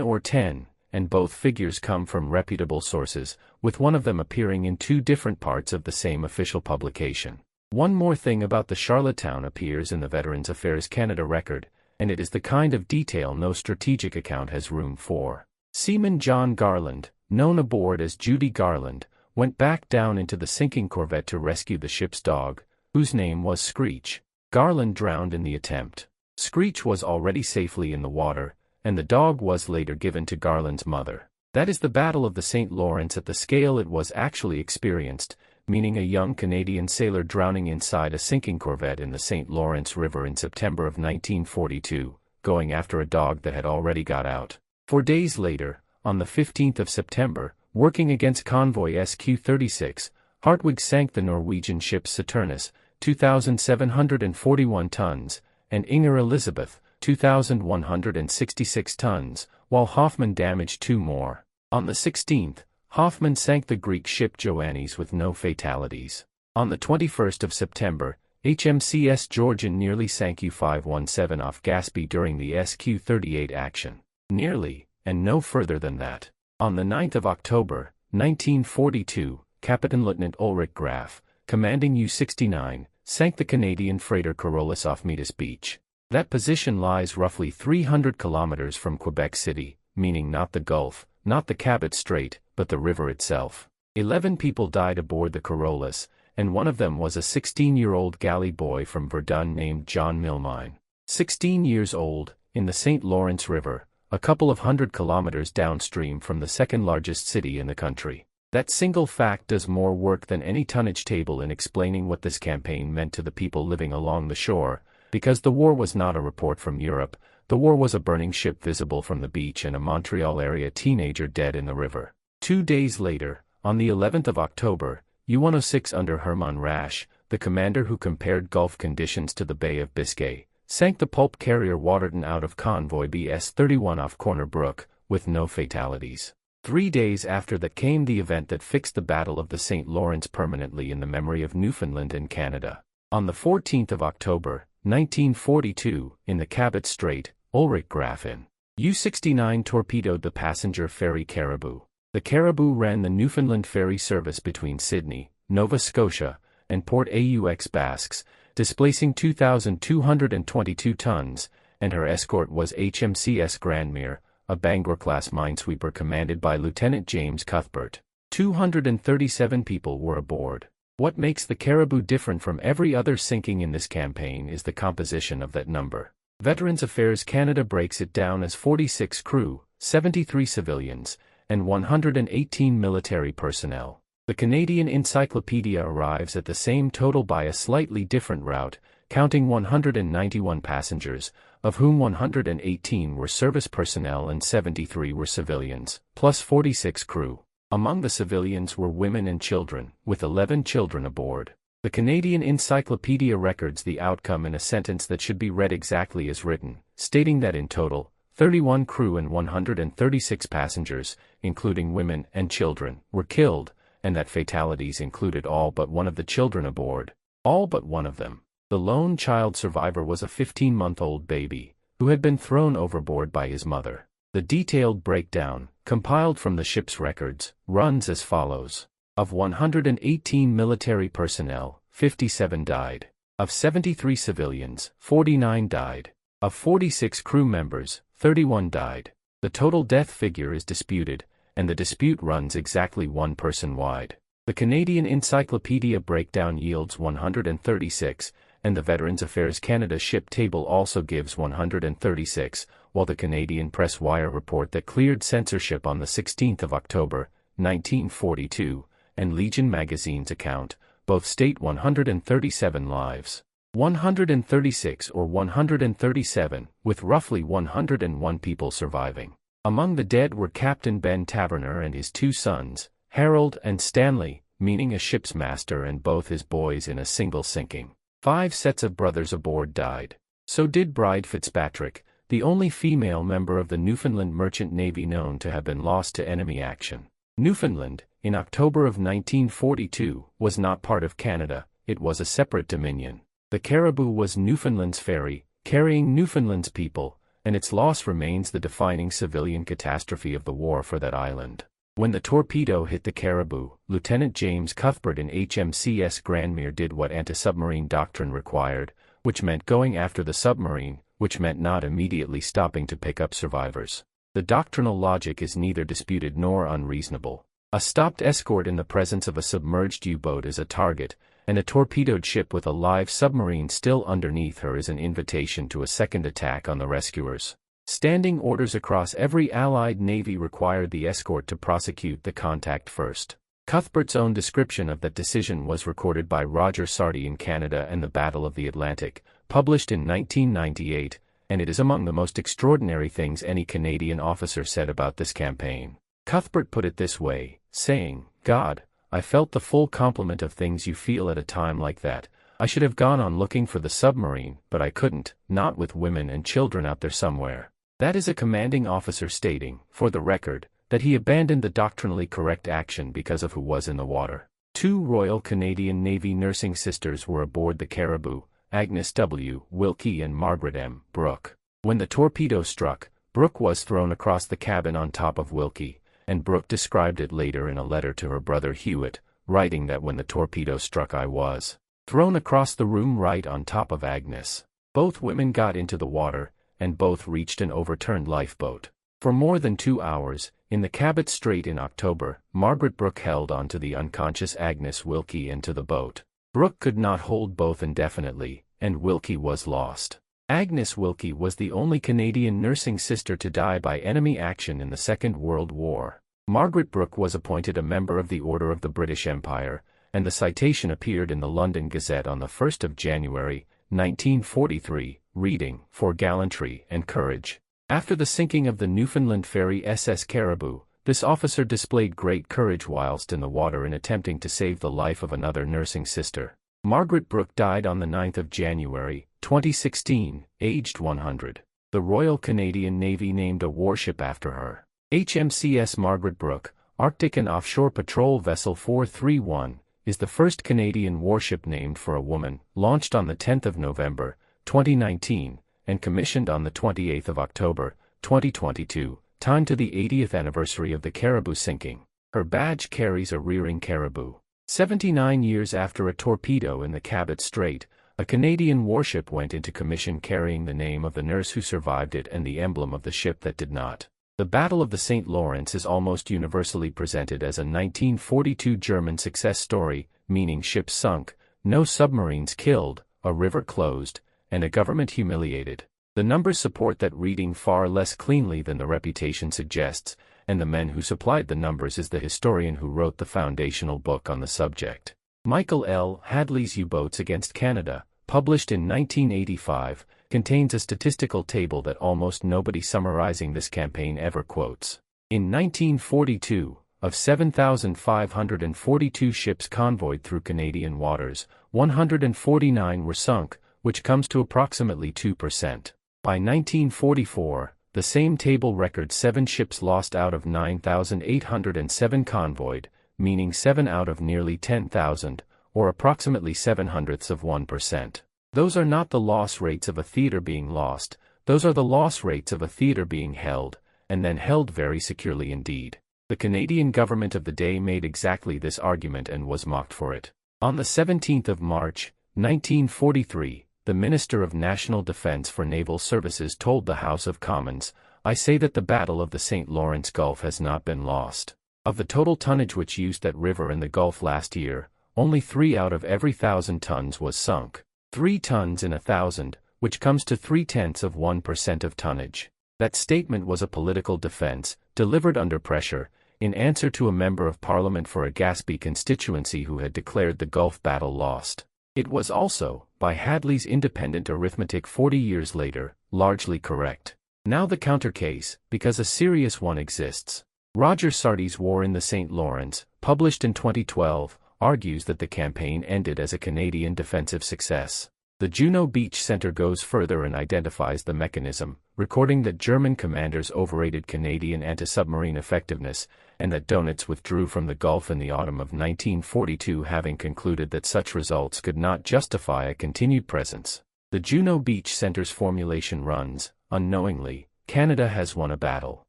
or 10, and both figures come from reputable sources, with one of them appearing in 2 different parts of the same official publication. One more thing about the Charlottetown appears in the Veterans Affairs Canada record, and it is the kind of detail no strategic account has room for. Seaman John Garland, known aboard as Judy Garland, went back down into the sinking corvette to rescue the ship's dog, whose name was Screech. Garland drowned in the attempt. Screech was already safely in the water, and the dog was later given to Garland's mother. That is the Battle of the St. Lawrence at the scale it was actually experienced, meaning a young Canadian sailor drowning inside a sinking corvette in the St. Lawrence River in September of 1942, going after a dog that had already got out. 4 days later, on the 15th of September, working against convoy SQ-36, Hartwig sank the Norwegian ship Saturnus, 2,741 tons, and Inger Elizabeth, 2,166 tons, while Hoffmann damaged 2 more. On the 16th, Hoffmann sank the Greek ship Ioannis with no fatalities. On the 21st of September, HMCS Georgian nearly sank U-517 off Gaspé during the SQ-38 action. Nearly, and no further than that. On the 9th of October, 1942, Captain Lieutenant Ulrich Graf, commanding U-69, sank the Canadian freighter Carolus off Metis Beach. That position lies roughly 300 kilometers from Quebec City, meaning not the Gulf, not the Cabot Strait, but the river itself. 11 people died aboard the Carolus, and one of them was a 16-year-old galley boy from Verdun named John Milmine. 16 years old, in the St. Lawrence River, a couple of 100 kilometers downstream from the second-largest city in the country. That single fact does more work than any tonnage table in explaining what this campaign meant to the people living along the shore, because the war was not a report from Europe, the war was a burning ship visible from the beach and a Montreal area teenager dead in the river. 2 days later, on the 11th of October, U-106 under Hermann Rasch, the commander who compared Gulf conditions to the Bay of Biscay, sank the pulp carrier Waterton out of convoy BS-31 off Corner Brook, with no fatalities. 3 days after that came the event that fixed the Battle of the St. Lawrence permanently in the memory of Newfoundland and Canada. On the 14th of October, 1942, in the Cabot Strait, Ulrich Graf in U-69 torpedoed the passenger ferry Caribou. The Caribou ran the Newfoundland ferry service between Sydney, Nova Scotia, and Port aux Basques, displacing 2,222 tons, and her escort was HMCS Grandmere, a Bangor-class minesweeper commanded by Lieutenant James Cuthbert. 237 people were aboard. What makes the Caribou different from every other sinking in this campaign is the composition of that number. Veterans Affairs Canada breaks it down as 46 crew, 73 civilians, and 118 military personnel. The Canadian Encyclopedia arrives at the same total by a slightly different route, counting 191 passengers, of whom 118 were service personnel and 73 were civilians, plus 46 crew. Among the civilians were women and children, with 11 children aboard. The Canadian Encyclopedia records the outcome in a sentence that should be read exactly as written, stating that in total, 31 crew and 136 passengers, including women and children, were killed, and that fatalities included all but one of the children aboard. All but one of them. The lone child survivor was a 15-month-old baby, who had been thrown overboard by his mother. The detailed breakdown, compiled from the ship's records, runs as follows. Of 118 military personnel, 57 died. Of 73 civilians, 49 died. Of 46 crew members, 31 died. The total death figure is disputed, and the dispute runs exactly one person wide. The Canadian Encyclopedia breakdown yields 136, and the Veterans Affairs Canada ship table also gives 136, while the Canadian Press Wire report that cleared censorship on the 16th of October, 1942, and Legion magazine's account, both state 137 lives. 136 or 137, with roughly 101 people surviving. Among the dead were Captain Ben Taverner and his two sons, Harold and Stanley, meaning a ship's master, and both his boys in a single sinking. 5 sets of brothers aboard died. So did Bride Fitzpatrick, the only female member of the Newfoundland Merchant Navy known to have been lost to enemy action. Newfoundland, in October of 1942, was not part of Canada, it was a separate dominion. The Caribou was Newfoundland's ferry, carrying Newfoundland's people, and its loss remains the defining civilian catastrophe of the war for that island. When the torpedo hit the Caribou, Lieutenant James Cuthbert in HMCS Grandmere did what anti-submarine doctrine required, which meant going after the submarine, which meant not immediately stopping to pick up survivors. The doctrinal logic is neither disputed nor unreasonable. A stopped escort in the presence of a submerged U-boat is a target, and a torpedoed ship with a live submarine still underneath her is an invitation to a second attack on the rescuers. Standing orders across every Allied navy required the escort to prosecute the contact first. Cuthbert's own description of that decision was recorded by Roger Sardi in Canada and the Battle of the Atlantic, published in 1998, and it is among the most extraordinary things any Canadian officer said about this campaign. Cuthbert put it this way, saying, "God, I felt the full complement of things you feel at a time like that. I should have gone on looking for the submarine, but I couldn't, not with women and children out there somewhere." That is a commanding officer stating, for the record, that he abandoned the doctrinally correct action because of who was in the water. 2 Royal Canadian Navy nursing sisters were aboard the Caribou, Agnes W. Wilkie and Margaret M. Brooke. When the torpedo struck, Brooke was thrown across the cabin on top of Wilkie, and Brooke described it later in a letter to her brother Hewitt, writing that when the torpedo struck I was thrown across the room right on top of Agnes. Both women got into the water, and both reached an overturned lifeboat. For more than 2 hours, in the Cabot Strait in October, Margaret Brooke held on to the unconscious Agnes Wilkie and to the boat. Brooke could not hold both indefinitely, and Wilkie was lost. Agnes Wilkie was the only Canadian nursing sister to die by enemy action in the Second World War. Margaret Brooke was appointed a member of the Order of the British Empire, and the citation appeared in the London Gazette on the 1st of January, 1943, reading, "For gallantry and courage." After the sinking of the Newfoundland ferry SS Caribou, this officer displayed great courage whilst in the water in attempting to save the life of another nursing sister. Margaret Brooke died on the 9th of January, 2016, aged 100. The Royal Canadian Navy named a warship after her. HMCS Margaret Brooke, Arctic and Offshore Patrol Vessel 431, is the first Canadian warship named for a woman, launched on the 10th of November, 2019, and commissioned on the 28th of October, 2022, timed to the 80th anniversary of the Caribou sinking. Her badge carries a rearing caribou. 79 years after a torpedo in the Cabot Strait, a Canadian warship went into commission carrying the name of the nurse who survived it and the emblem of the ship that did not. The Battle of the St. Lawrence is almost universally presented as a 1942 German success story, meaning ships sunk, no submarines killed, a river closed, and a government humiliated. The numbers support that reading far less cleanly than the reputation suggests, and the man who supplied the numbers is the historian who wrote the foundational book on the subject. Michael L. Hadley's U-Boats Against Canada, published in 1985, contains a statistical table that almost nobody summarizing this campaign ever quotes. In 1942, of 7,542 ships convoyed through Canadian waters, 149 were sunk, which comes to approximately 2%. By 1944, the same table records 7 ships lost out of 9,807 convoyed, meaning 7 out of nearly 10,000, or approximately 0.07%. Those are not the loss rates of a theater being lost, those are the loss rates of a theater being held, and then held very securely indeed. The Canadian government of the day made exactly this argument and was mocked for it. On the 17th of March, 1943, the Minister of National Defense for Naval Services told the House of Commons, "I say that the Battle of the St. Lawrence Gulf has not been lost. Of the total tonnage which used that river and the Gulf last year, only 3 out of every 1,000 tons was sunk. 3 tons in 1,000, which comes to 0.3% of tonnage." That statement was a political defense, delivered under pressure, in answer to a member of Parliament for a Gaspé constituency who had declared the Gulf battle lost. It was also, by Hadley's independent arithmetic 40 years later, largely correct. Now the counter case, because a serious one exists. Roger Sardi's War in the St. Lawrence, published in 2012, argues that the campaign ended as a Canadian defensive success. The Juno Beach Center goes further and identifies the mechanism, recording that German commanders overrated Canadian anti-submarine effectiveness, and that Donitz withdrew from the Gulf in the autumn of 1942, having concluded that such results could not justify a continued presence. The Juno Beach Center's formulation runs, unknowingly, Canada has won a battle.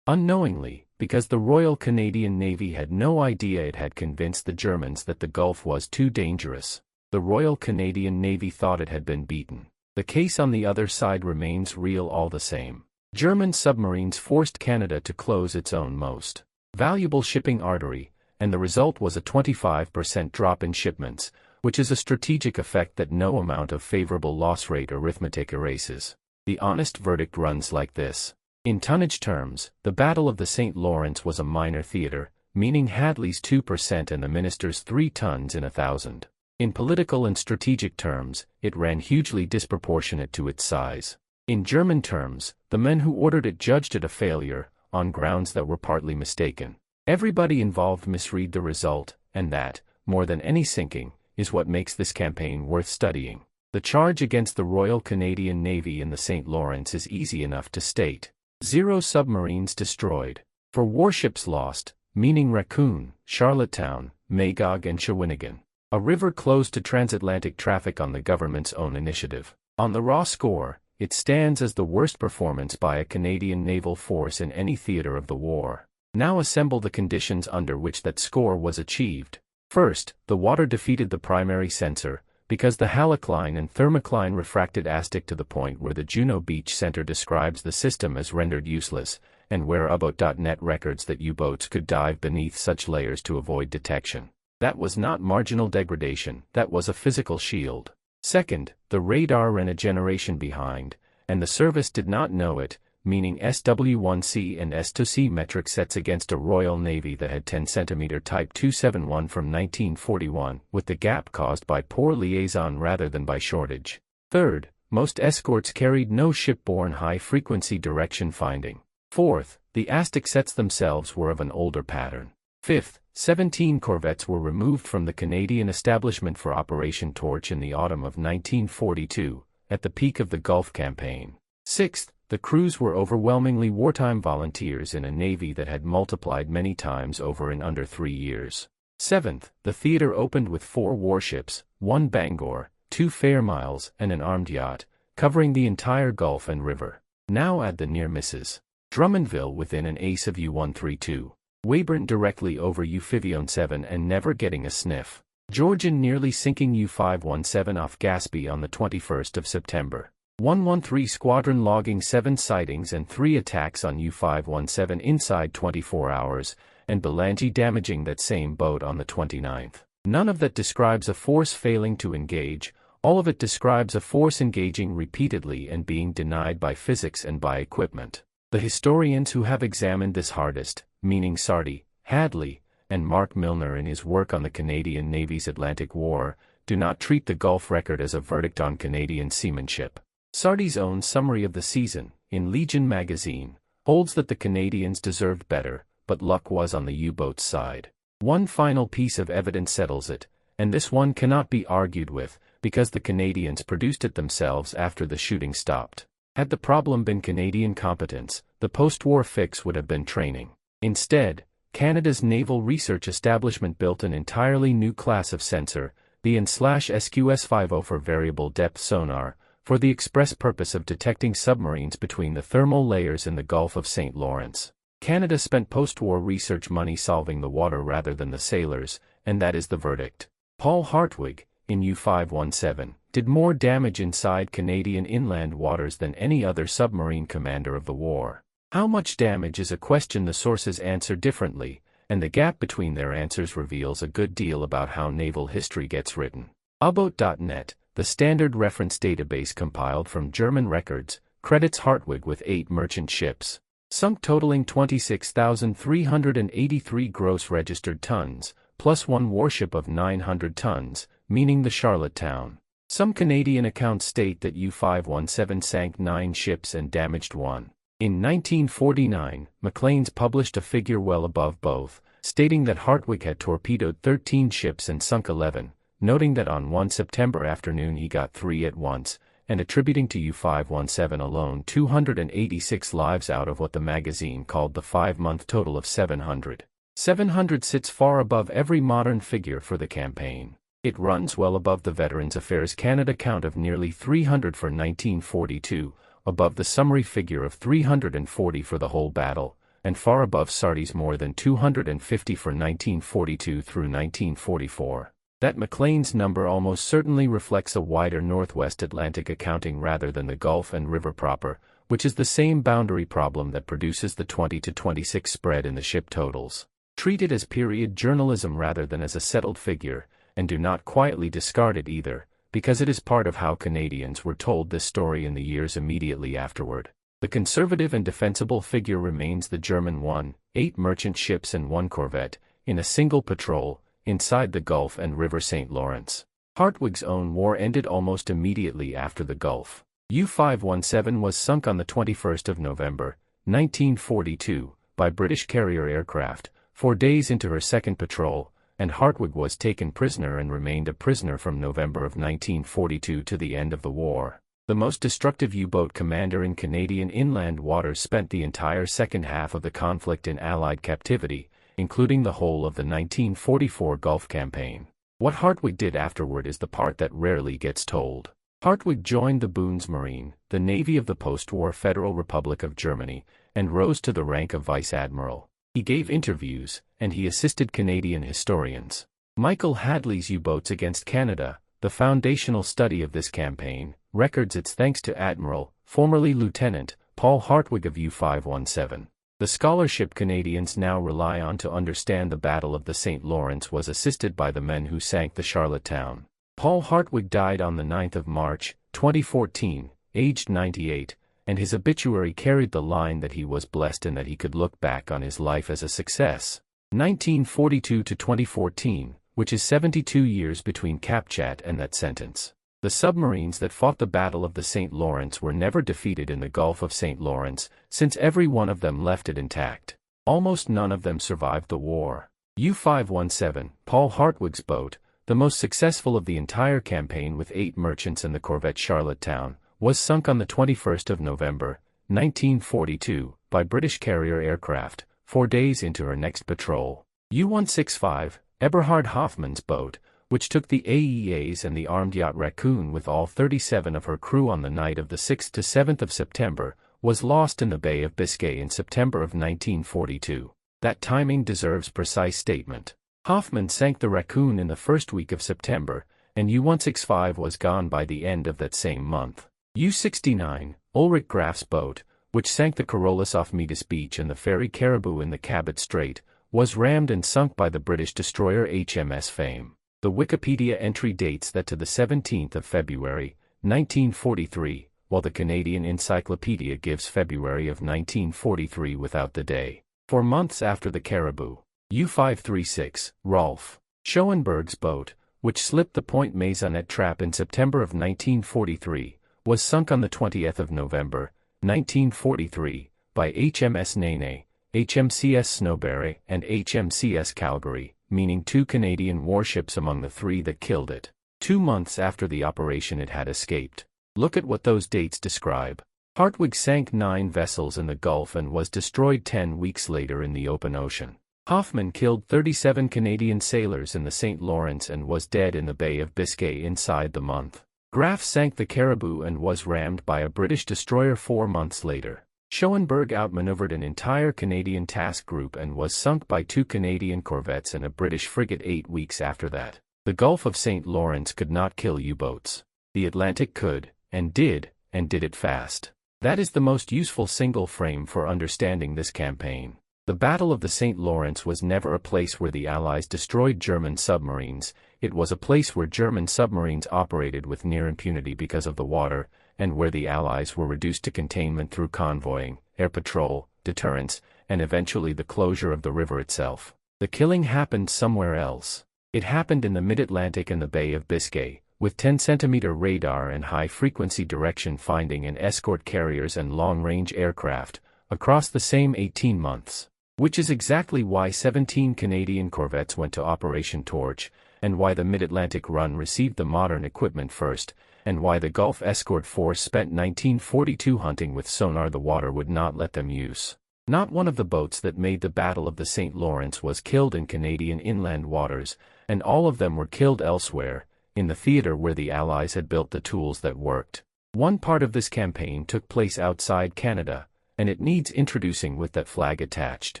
Unknowingly, because the Royal Canadian Navy had no idea it had convinced the Germans that the Gulf was too dangerous. The Royal Canadian Navy thought it had been beaten. The case on the other side remains real all the same. German submarines forced Canada to close its own most valuable shipping artery, and the result was a 25% drop in shipments, which is a strategic effect that no amount of favorable loss rate arithmetic erases. The honest verdict runs like this. In tonnage terms, the Battle of the St. Lawrence was a minor theater, meaning Hadley's 2% and the minister's 3 tons in 1,000. In political and strategic terms, it ran hugely disproportionate to its size. In German terms, the men who ordered it judged it a failure, on grounds that were partly mistaken. Everybody involved misread the result, and that, more than any sinking, is what makes this campaign worth studying. The charge against the Royal Canadian Navy in the St. Lawrence is easy enough to state. 0 submarines destroyed. 4 warships lost, meaning Raccoon, Charlottetown, Magog and Shawinigan. A river closed to transatlantic traffic on the government's own initiative. On the raw score, it stands as the worst performance by a Canadian naval force in any theater of the war. Now assemble the conditions under which that score was achieved. First, the water defeated the primary sensor, because the halocline and thermocline refracted ASTIC to the point where the Juno Beach Center describes the system as rendered useless, and where U-boat.net records that U-boats could dive beneath such layers to avoid detection. That was not marginal degradation, that was a physical shield. Second, the radar ran a generation behind, and the service did not know it, meaning SW1C and S2C metric sets against a Royal Navy that had 10 cm Type 271 from 1941, with the gap caused by poor liaison rather than by shortage. Third, most escorts carried no shipborne high-frequency direction finding. Fourth, the ASTIC sets themselves were of an older pattern. Fifth, 17 corvettes were removed from the Canadian establishment for Operation Torch in the autumn of 1942, at the peak of the Gulf campaign. Sixth, the crews were overwhelmingly wartime volunteers in a navy that had multiplied many times over in under 3 years. Seventh, the theater opened with 4 warships, 1 Bangor, 2 Fairmiles, and an armed yacht, covering the entire Gulf and river. Now add the near misses. Drummondville within an ace of U-132. Weyburn directly over U-517 and never getting a sniff. Georgian nearly sinking U-517 off Gaspé on the 21st of September. 113 Squadron logging 7 sightings and 3 attacks on U-517 inside 24 hours, and Belangi damaging that same boat on the 29th. None of that describes a force failing to engage, all of it describes a force engaging repeatedly and being denied by physics and by equipment. The historians who have examined this hardest, meaning Sardi, Hadley, and Mark Milner in his work on the Canadian Navy's Atlantic War, do not treat the Gulf record as a verdict on Canadian seamanship. Sardi's own summary of the season, in Legion magazine, holds that the Canadians deserved better, but luck was on the U-boat's side. One final piece of evidence settles it, and this one cannot be argued with, because the Canadians produced it themselves after the shooting stopped. Had the problem been Canadian competence, the post-war fix would have been training. Instead, Canada's Naval Research Establishment built an entirely new class of sensor, the N/SQS-50 for variable depth sonar, for the express purpose of detecting submarines between the thermal layers in the Gulf of St. Lawrence. Canada spent post-war research money solving the water rather than the sailors, and that is the verdict. Paul Hartwig, in U-517, did more damage inside Canadian inland waters than any other submarine commander of the war. How much damage is a question the sources answer differently, and the gap between their answers reveals a good deal about how naval history gets written. U-boat.net, the standard reference database compiled from German records, credits Hartwig with 8 merchant ships, sunk totaling 26,383 gross registered tons, plus 1 warship of 900 tons, meaning the Charlottetown. Some Canadian accounts state that U-517 sank 9 ships and damaged 1. In 1949, Maclean's published a figure well above both, stating that Hartwig had torpedoed 13 ships and sunk 11, noting that on 1 September afternoon he got 3 at once, and attributing to U-517 alone 286 lives out of what the magazine called the 5-month total of 700. 700 sits far above every modern figure for the campaign. It runs well above the Veterans Affairs Canada count of nearly 300 for 1942, above the summary figure of 340 for the whole battle, and far above Sardi's more than 250 for 1942 through 1944. That Maclean's number almost certainly reflects a wider Northwest Atlantic accounting rather than the Gulf and river proper, which is the same boundary problem that produces the 20 to 26 spread in the ship totals. Treat it as period journalism rather than as a settled figure, and do not quietly discard it either, because it is part of how Canadians were told this story in the years immediately afterward. The conservative and defensible figure remains the German 8 merchant ships and 1 corvette, in a single patrol, inside the Gulf and River St. Lawrence. Hartwig's own war ended almost immediately after the Gulf. U-517 was sunk on the 21st of November, 1942, by British carrier aircraft, 4 days into her second patrol, and Hartwig was taken prisoner and remained a prisoner from November of 1942 to the end of the war. The most destructive U-boat commander in Canadian inland waters spent the entire second half of the conflict in Allied captivity, including the whole of the 1944 Gulf campaign. What Hartwig did afterward is the part that rarely gets told. Hartwig joined the Bundesmarine, the navy of the post-war Federal Republic of Germany, and rose to the rank of vice admiral. He gave interviews, and he assisted Canadian historians. Michael Hadley's U-Boats Against Canada, the foundational study of this campaign, records its thanks to Admiral, formerly Lieutenant, Paul Hartwig of U-517. The scholarship Canadians now rely on to understand the Battle of the St. Lawrence was assisted by the men who sank the Charlottetown. Paul Hartwig died on the 9th of March, 2014, aged 98, and his obituary carried the line that he was blessed and that he could look back on his life as a success. 1942 to 2014, which is 72 years between Capchat and that sentence. The submarines that fought the Battle of the St. Lawrence were never defeated in the Gulf of St. Lawrence, since every one of them left it intact. Almost none of them survived the war. U-517, Paul Hartwig's boat, the most successful of the entire campaign with 8 merchants and the corvette Charlottetown, was sunk on the 21st of November, 1942, by British carrier aircraft, 4 days into her next patrol. U-165, Eberhard Hoffmann's boat, which took the AEAs and the armed yacht Raccoon with all 37 of her crew on the night of the 6th to 7th of September, was lost in the Bay of Biscay in September of 1942. That timing deserves precise statement. Hoffmann sank the Raccoon in the first week of September, and U-165 was gone by the end of that same month. U-69, Ulrich Graf's boat, which sank the Carolus off Metis Beach and the ferry Caribou in the Cabot Strait, was rammed and sunk by the British destroyer HMS Fame. The Wikipedia entry dates that to the 17th of February, 1943, while the Canadian Encyclopedia gives February of 1943 without the day. 4 months after the Caribou, U-536, Rolf Schoenberg's boat, which slipped the Point Maisonette trap in September of 1943, was sunk on the 20th of November, 1943, by HMS Nene, HMCS Snowberry and HMCS Calgary, meaning 2 Canadian warships among the 3 that killed it. 2 months after the operation it had escaped. Look at what those dates describe. Hartwig sank 9 vessels in the Gulf and was destroyed 10 weeks later in the open ocean. Hoffmann killed 37 Canadian sailors in the St. Lawrence and was dead in the Bay of Biscay inside the month. Graf sank the Caribou and was rammed by a British destroyer 4 months later. Schoenberg outmaneuvered an entire Canadian task group and was sunk by 2 Canadian corvettes and a British frigate 8 weeks after that. The Gulf of St. Lawrence could not kill U-boats. The Atlantic could, and did it fast. That is the most useful single frame for understanding this campaign. The Battle of the St. Lawrence was never a place where the Allies destroyed German submarines, it was a place where German submarines operated with near impunity because of the water, and where the Allies were reduced to containment through convoying, air patrol, deterrence, and eventually the closure of the river itself. The killing happened somewhere else. It happened in the mid-Atlantic and the Bay of Biscay, with 10-centimeter radar and high-frequency direction finding and escort carriers and long-range aircraft, across the same 18 months. Which is exactly why 17 Canadian corvettes went to Operation Torch, and why the Mid-Atlantic Run received the modern equipment first, and why the Gulf Escort Force spent 1942 hunting with sonar the water would not let them use. Not one of the boats that made the Battle of the St. Lawrence was killed in Canadian inland waters, and all of them were killed elsewhere, in the theater where the Allies had built the tools that worked. One part of this campaign took place outside Canada, and it needs introducing with that flag attached.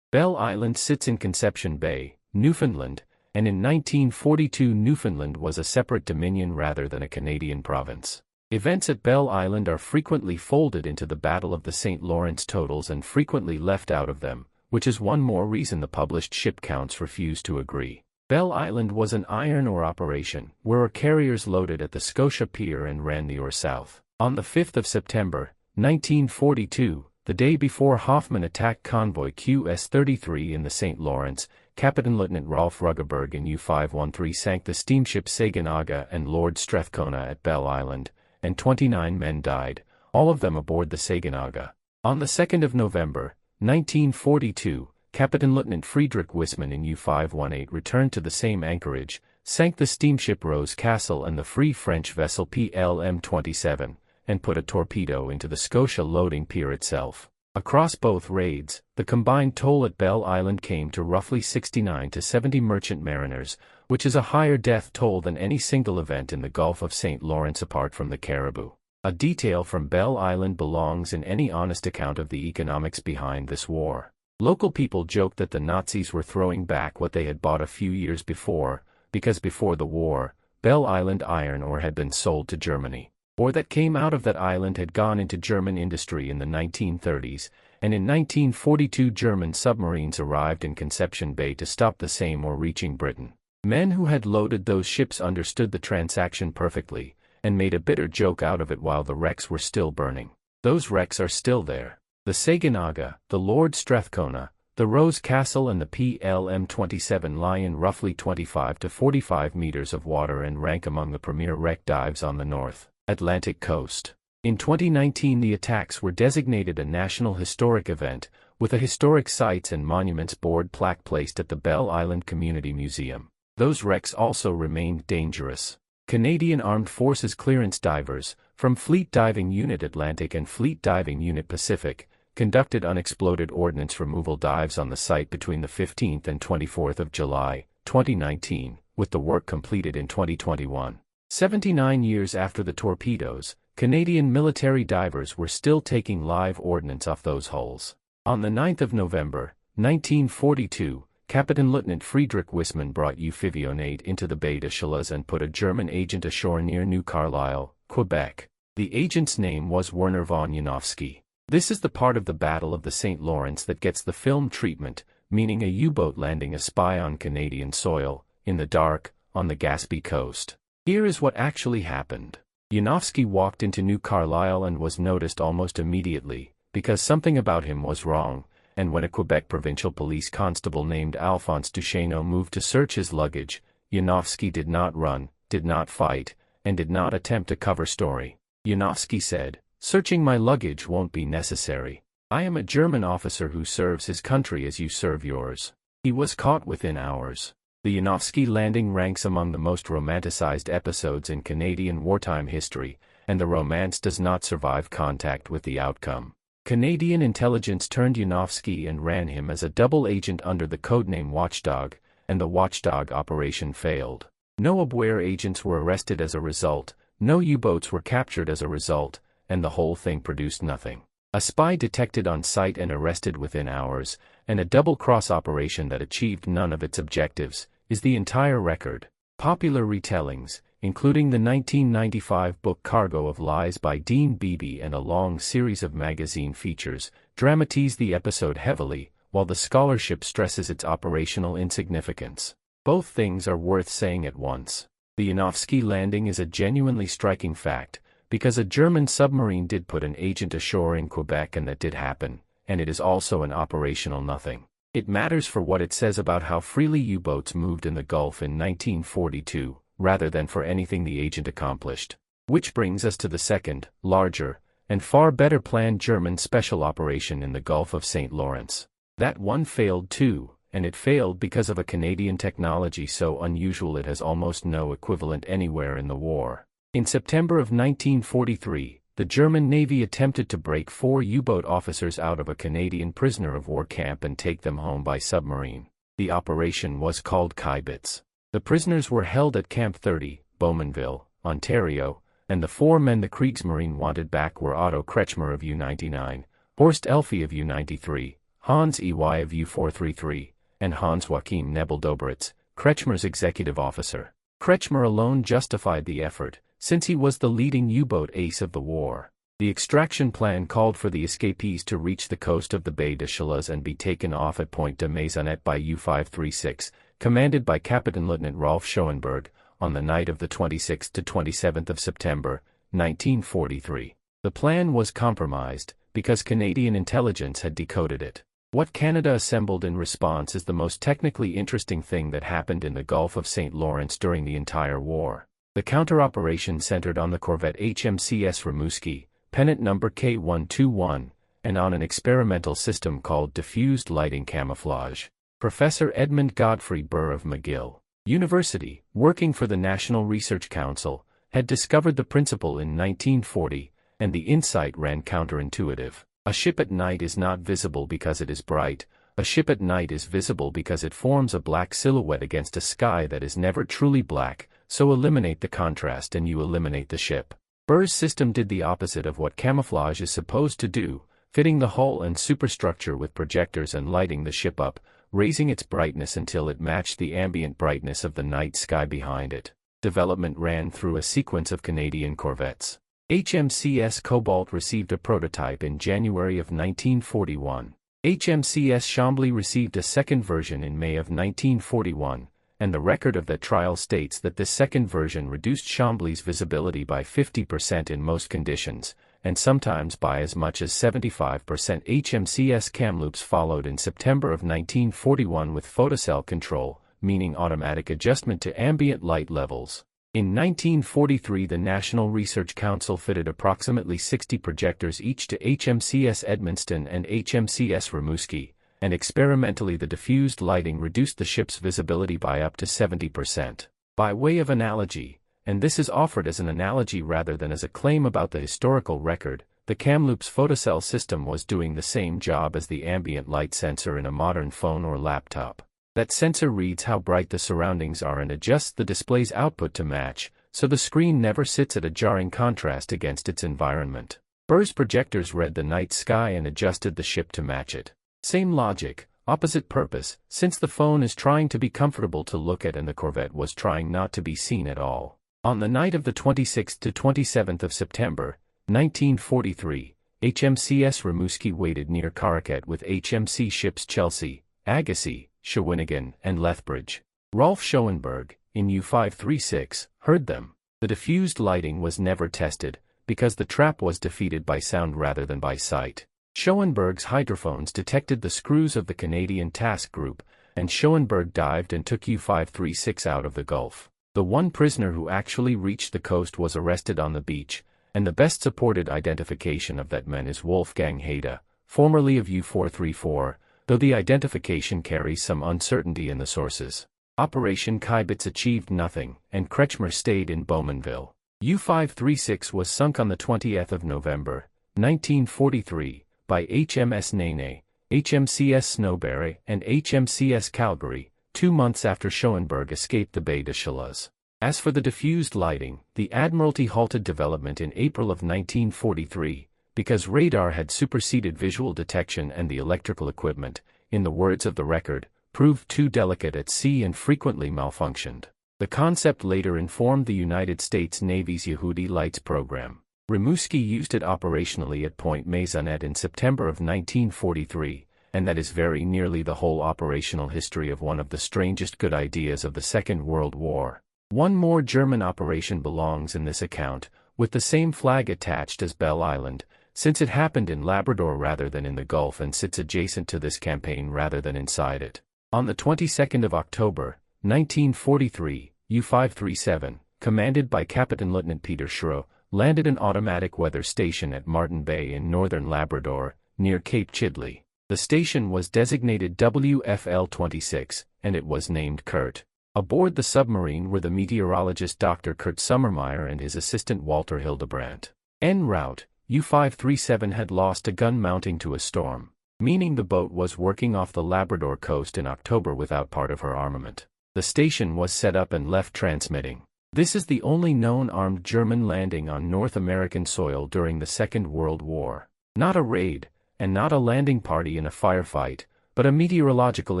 Bell Island sits in Conception Bay, Newfoundland, and in 1942 Newfoundland was a separate dominion rather than a Canadian province. Events at Bell Island are frequently folded into the Battle of the St. Lawrence totals and frequently left out of them, which is one more reason the published ship counts refuse to agree. Bell Island was an iron ore operation, where carriers loaded at the Scotia Pier and ran the ore south. On the 5th of September, 1942, the day before Hoffman attacked convoy QS-33 in the St. Lawrence, Captain Lieutenant Rolf Ruggeberg in U-513 sank the steamship Saginaga and Lord Strathcona at Bell Island, and 29 men died, all of them aboard the Saginaga. On the 2nd of November, 1942, Captain Lieutenant Friedrich Wissmann in U-518 returned to the same anchorage, sank the steamship Rose Castle and the Free French vessel PLM-27, and put a torpedo into the Scotia loading pier itself. Across both raids, the combined toll at Bell Island came to roughly 69 to 70 merchant mariners, which is a higher death toll than any single event in the Gulf of St. Lawrence apart from the Caribou. A detail from Bell Island belongs in any honest account of the economics behind this war. Local people joked that the Nazis were throwing back what they had bought a few years before, because before the war, Bell Island iron ore had been sold to Germany. Ore that came out of that island had gone into German industry in the 1930s, and in 1942 German submarines arrived in Conception Bay to stop the same ore reaching Britain. Men who had loaded those ships understood the transaction perfectly, and made a bitter joke out of it while the wrecks were still burning. Those wrecks are still there. The Saginaga, the Lord Strathcona, the Rose Castle and the PLM-27 lie in roughly 25 to 45 meters of water and rank among the premier wreck dives on the North Atlantic coast. In 2019 the attacks were designated a National Historic Event, with a Historic Sites and Monuments Board plaque placed at the Bell Island Community Museum. Those wrecks also remained dangerous. Canadian Armed Forces clearance divers, from Fleet Diving Unit Atlantic and Fleet Diving Unit Pacific, conducted unexploded ordnance removal dives on the site between the 15th and 24th of July, 2019, with the work completed in 2021. 79 years after the torpedoes, Canadian military divers were still taking live ordnance off those hulls. On the 9th of November, 1942, Captain Lieutenant Friedrich Wissmann brought U-518 into the Baie des Chaleurs and put a German agent ashore near New Carlisle, Quebec. The agent's name was Werner von Janowski. This is the part of the Battle of the St. Lawrence that gets the film treatment, meaning a U-boat landing a spy on Canadian soil, in the dark, on the Gaspé coast. Here is what actually happened. Janowski walked into New Carlisle and was noticed almost immediately, because something about him was wrong, and when a Quebec provincial police constable named Alphonse Duchesneau moved to search his luggage, Janowski did not run, did not fight, and did not attempt a cover story. Janowski said, "Searching my luggage won't be necessary. I am a German officer who serves his country as you serve yours." He was caught within hours. The Janowski landing ranks among the most romanticized episodes in Canadian wartime history, and the romance does not survive contact with the outcome. Canadian intelligence turned Janowski and ran him as a double agent under the codename Watchdog, and the Watchdog operation failed. No Abwehr agents were arrested as a result, no U-boats were captured as a result, and the whole thing produced nothing. A spy detected on site and arrested within hours, and a double-cross operation that achieved none of its objectives, is the entire record. Popular retellings, including the 1995 book Cargo of Lies by Dean Beebe and a long series of magazine features, dramatize the episode heavily, while the scholarship stresses its operational insignificance. Both things are worth saying at once. The Janowski landing is a genuinely striking fact, because a German submarine did put an agent ashore in Quebec and that did happen, and it is also an operational nothing. It matters for what it says about how freely U-boats moved in the Gulf in 1942, rather than for anything the agent accomplished. Which brings us to the second, larger, and far better planned German special operation in the Gulf of St. Lawrence. That one failed too, and it failed because of a Canadian technology so unusual it has almost no equivalent anywhere in the war. In September of 1943, the German Navy attempted to break 4 U-boat officers out of a Canadian prisoner of war camp and take them home by submarine. The operation was called Kibitz. The prisoners were held at Camp 30, Bowmanville, Ontario, and the 4 men the Kriegsmarine wanted back were Otto Kretschmer of U-99, Horst Elfie of U-93, Hans Ey of U-433, and Hans Joachim Nebel-Dobritz, Kretschmer's executive officer. Kretschmer alone justified the effort, since he was the leading U-boat ace of the war. The extraction plan called for the escapees to reach the coast of the Baie des Chaleurs and be taken off at Point de Maisonnette by U-536, commanded by Captain Lieutenant Rolf Schoenberg, on the night of the 26th to 27th of September, 1943. The plan was compromised, because Canadian intelligence had decoded it. What Canada assembled in response is the most technically interesting thing that happened in the Gulf of St. Lawrence during the entire war. The counter-operation centered on the corvette HMCS Rimouski, pennant number K121, and on an experimental system called diffused lighting camouflage. Professor Edmund Godfrey Burr of McGill University, working for the National Research Council, had discovered the principle in 1940, and the insight ran counterintuitive. A ship at night is not visible because it is bright. A ship at night is visible because it forms a black silhouette against a sky that is never truly black, so eliminate the contrast and you eliminate the ship. Burr's system did the opposite of what camouflage is supposed to do, fitting the hull and superstructure with projectors and lighting the ship up, raising its brightness until it matched the ambient brightness of the night sky behind it. Development ran through a sequence of Canadian corvettes. HMCS Cobalt received a prototype in January of 1941. HMCS Chambly received a second version in May of 1941, and the record of that trial states that this second version reduced Chambly's visibility by 50% in most conditions, and sometimes by as much as 75%. HMCS Kamloops followed in September of 1941 with photocell control, meaning automatic adjustment to ambient light levels. In 1943 the National Research Council fitted approximately 60 projectors each to HMCS Edmundston and HMCS Rimouski, and experimentally the diffused lighting reduced the ship's visibility by up to 70%. By way of analogy, and this is offered as an analogy rather than as a claim about the historical record, the Kamloops photocell system was doing the same job as the ambient light sensor in a modern phone or laptop. That sensor reads how bright the surroundings are and adjusts the display's output to match, so the screen never sits at a jarring contrast against its environment. Burr's projectors read the night sky and adjusted the ship to match it. Same logic, opposite purpose, since the phone is trying to be comfortable to look at and the corvette was trying not to be seen at all. On the night of the 26th to 27th of September, 1943, HMCS Rimouski waited near Caracat with HMC ships Chelsea, Agassiz, Shawinigan, and Lethbridge. Rolf Schoenberg, in U-536, heard them. The diffused lighting was never tested, because the trap was defeated by sound rather than by sight. Schoenberg's hydrophones detected the screws of the Canadian task group, and Schoenberg dived and took U-536 out of the Gulf. The one prisoner who actually reached the coast was arrested on the beach, and the best supported identification of that man is Wolfgang Haida, formerly of U-434, though the identification carries some uncertainty in the sources. Operation Kibitz achieved nothing, and Kretschmer stayed in Bowmanville. U-536 was sunk on the 20th of November, 1943, by HMS Nene, HMCS Snowberry, and HMCS Calgary, 2 months after Schoenberg escaped the Baie des Chaleurs. As for the diffused lighting, the Admiralty halted development in April of 1943, because radar had superseded visual detection and the electrical equipment, in the words of the record, proved too delicate at sea and frequently malfunctioned. The concept later informed the United States Navy's Yehudi Lights program. Rimouski used it operationally at Point Maisonnette in September of 1943, and that is very nearly the whole operational history of one of the strangest good ideas of the Second World War. One more German operation belongs in this account, with the same flag attached as Belle Island, since it happened in Labrador rather than in the Gulf and sits adjacent to this campaign rather than inside it. On the 22nd of October, 1943, U-537, commanded by Captain Lieutenant Peter Schroe, landed an automatic weather station at Martin Bay in northern Labrador, near Cape Chidley. The station was designated WFL-26, and it was named Kurt. Aboard the submarine were the meteorologist Dr. Kurt Sommermeyer and his assistant Walter Hildebrandt. En route, U-537 had lost a gun mounting to a storm, meaning the boat was working off the Labrador coast in October without part of her armament. The station was set up and left transmitting. This is the only known armed German landing on North American soil during the Second World War. Not a raid, and not a landing party in a firefight, but a meteorological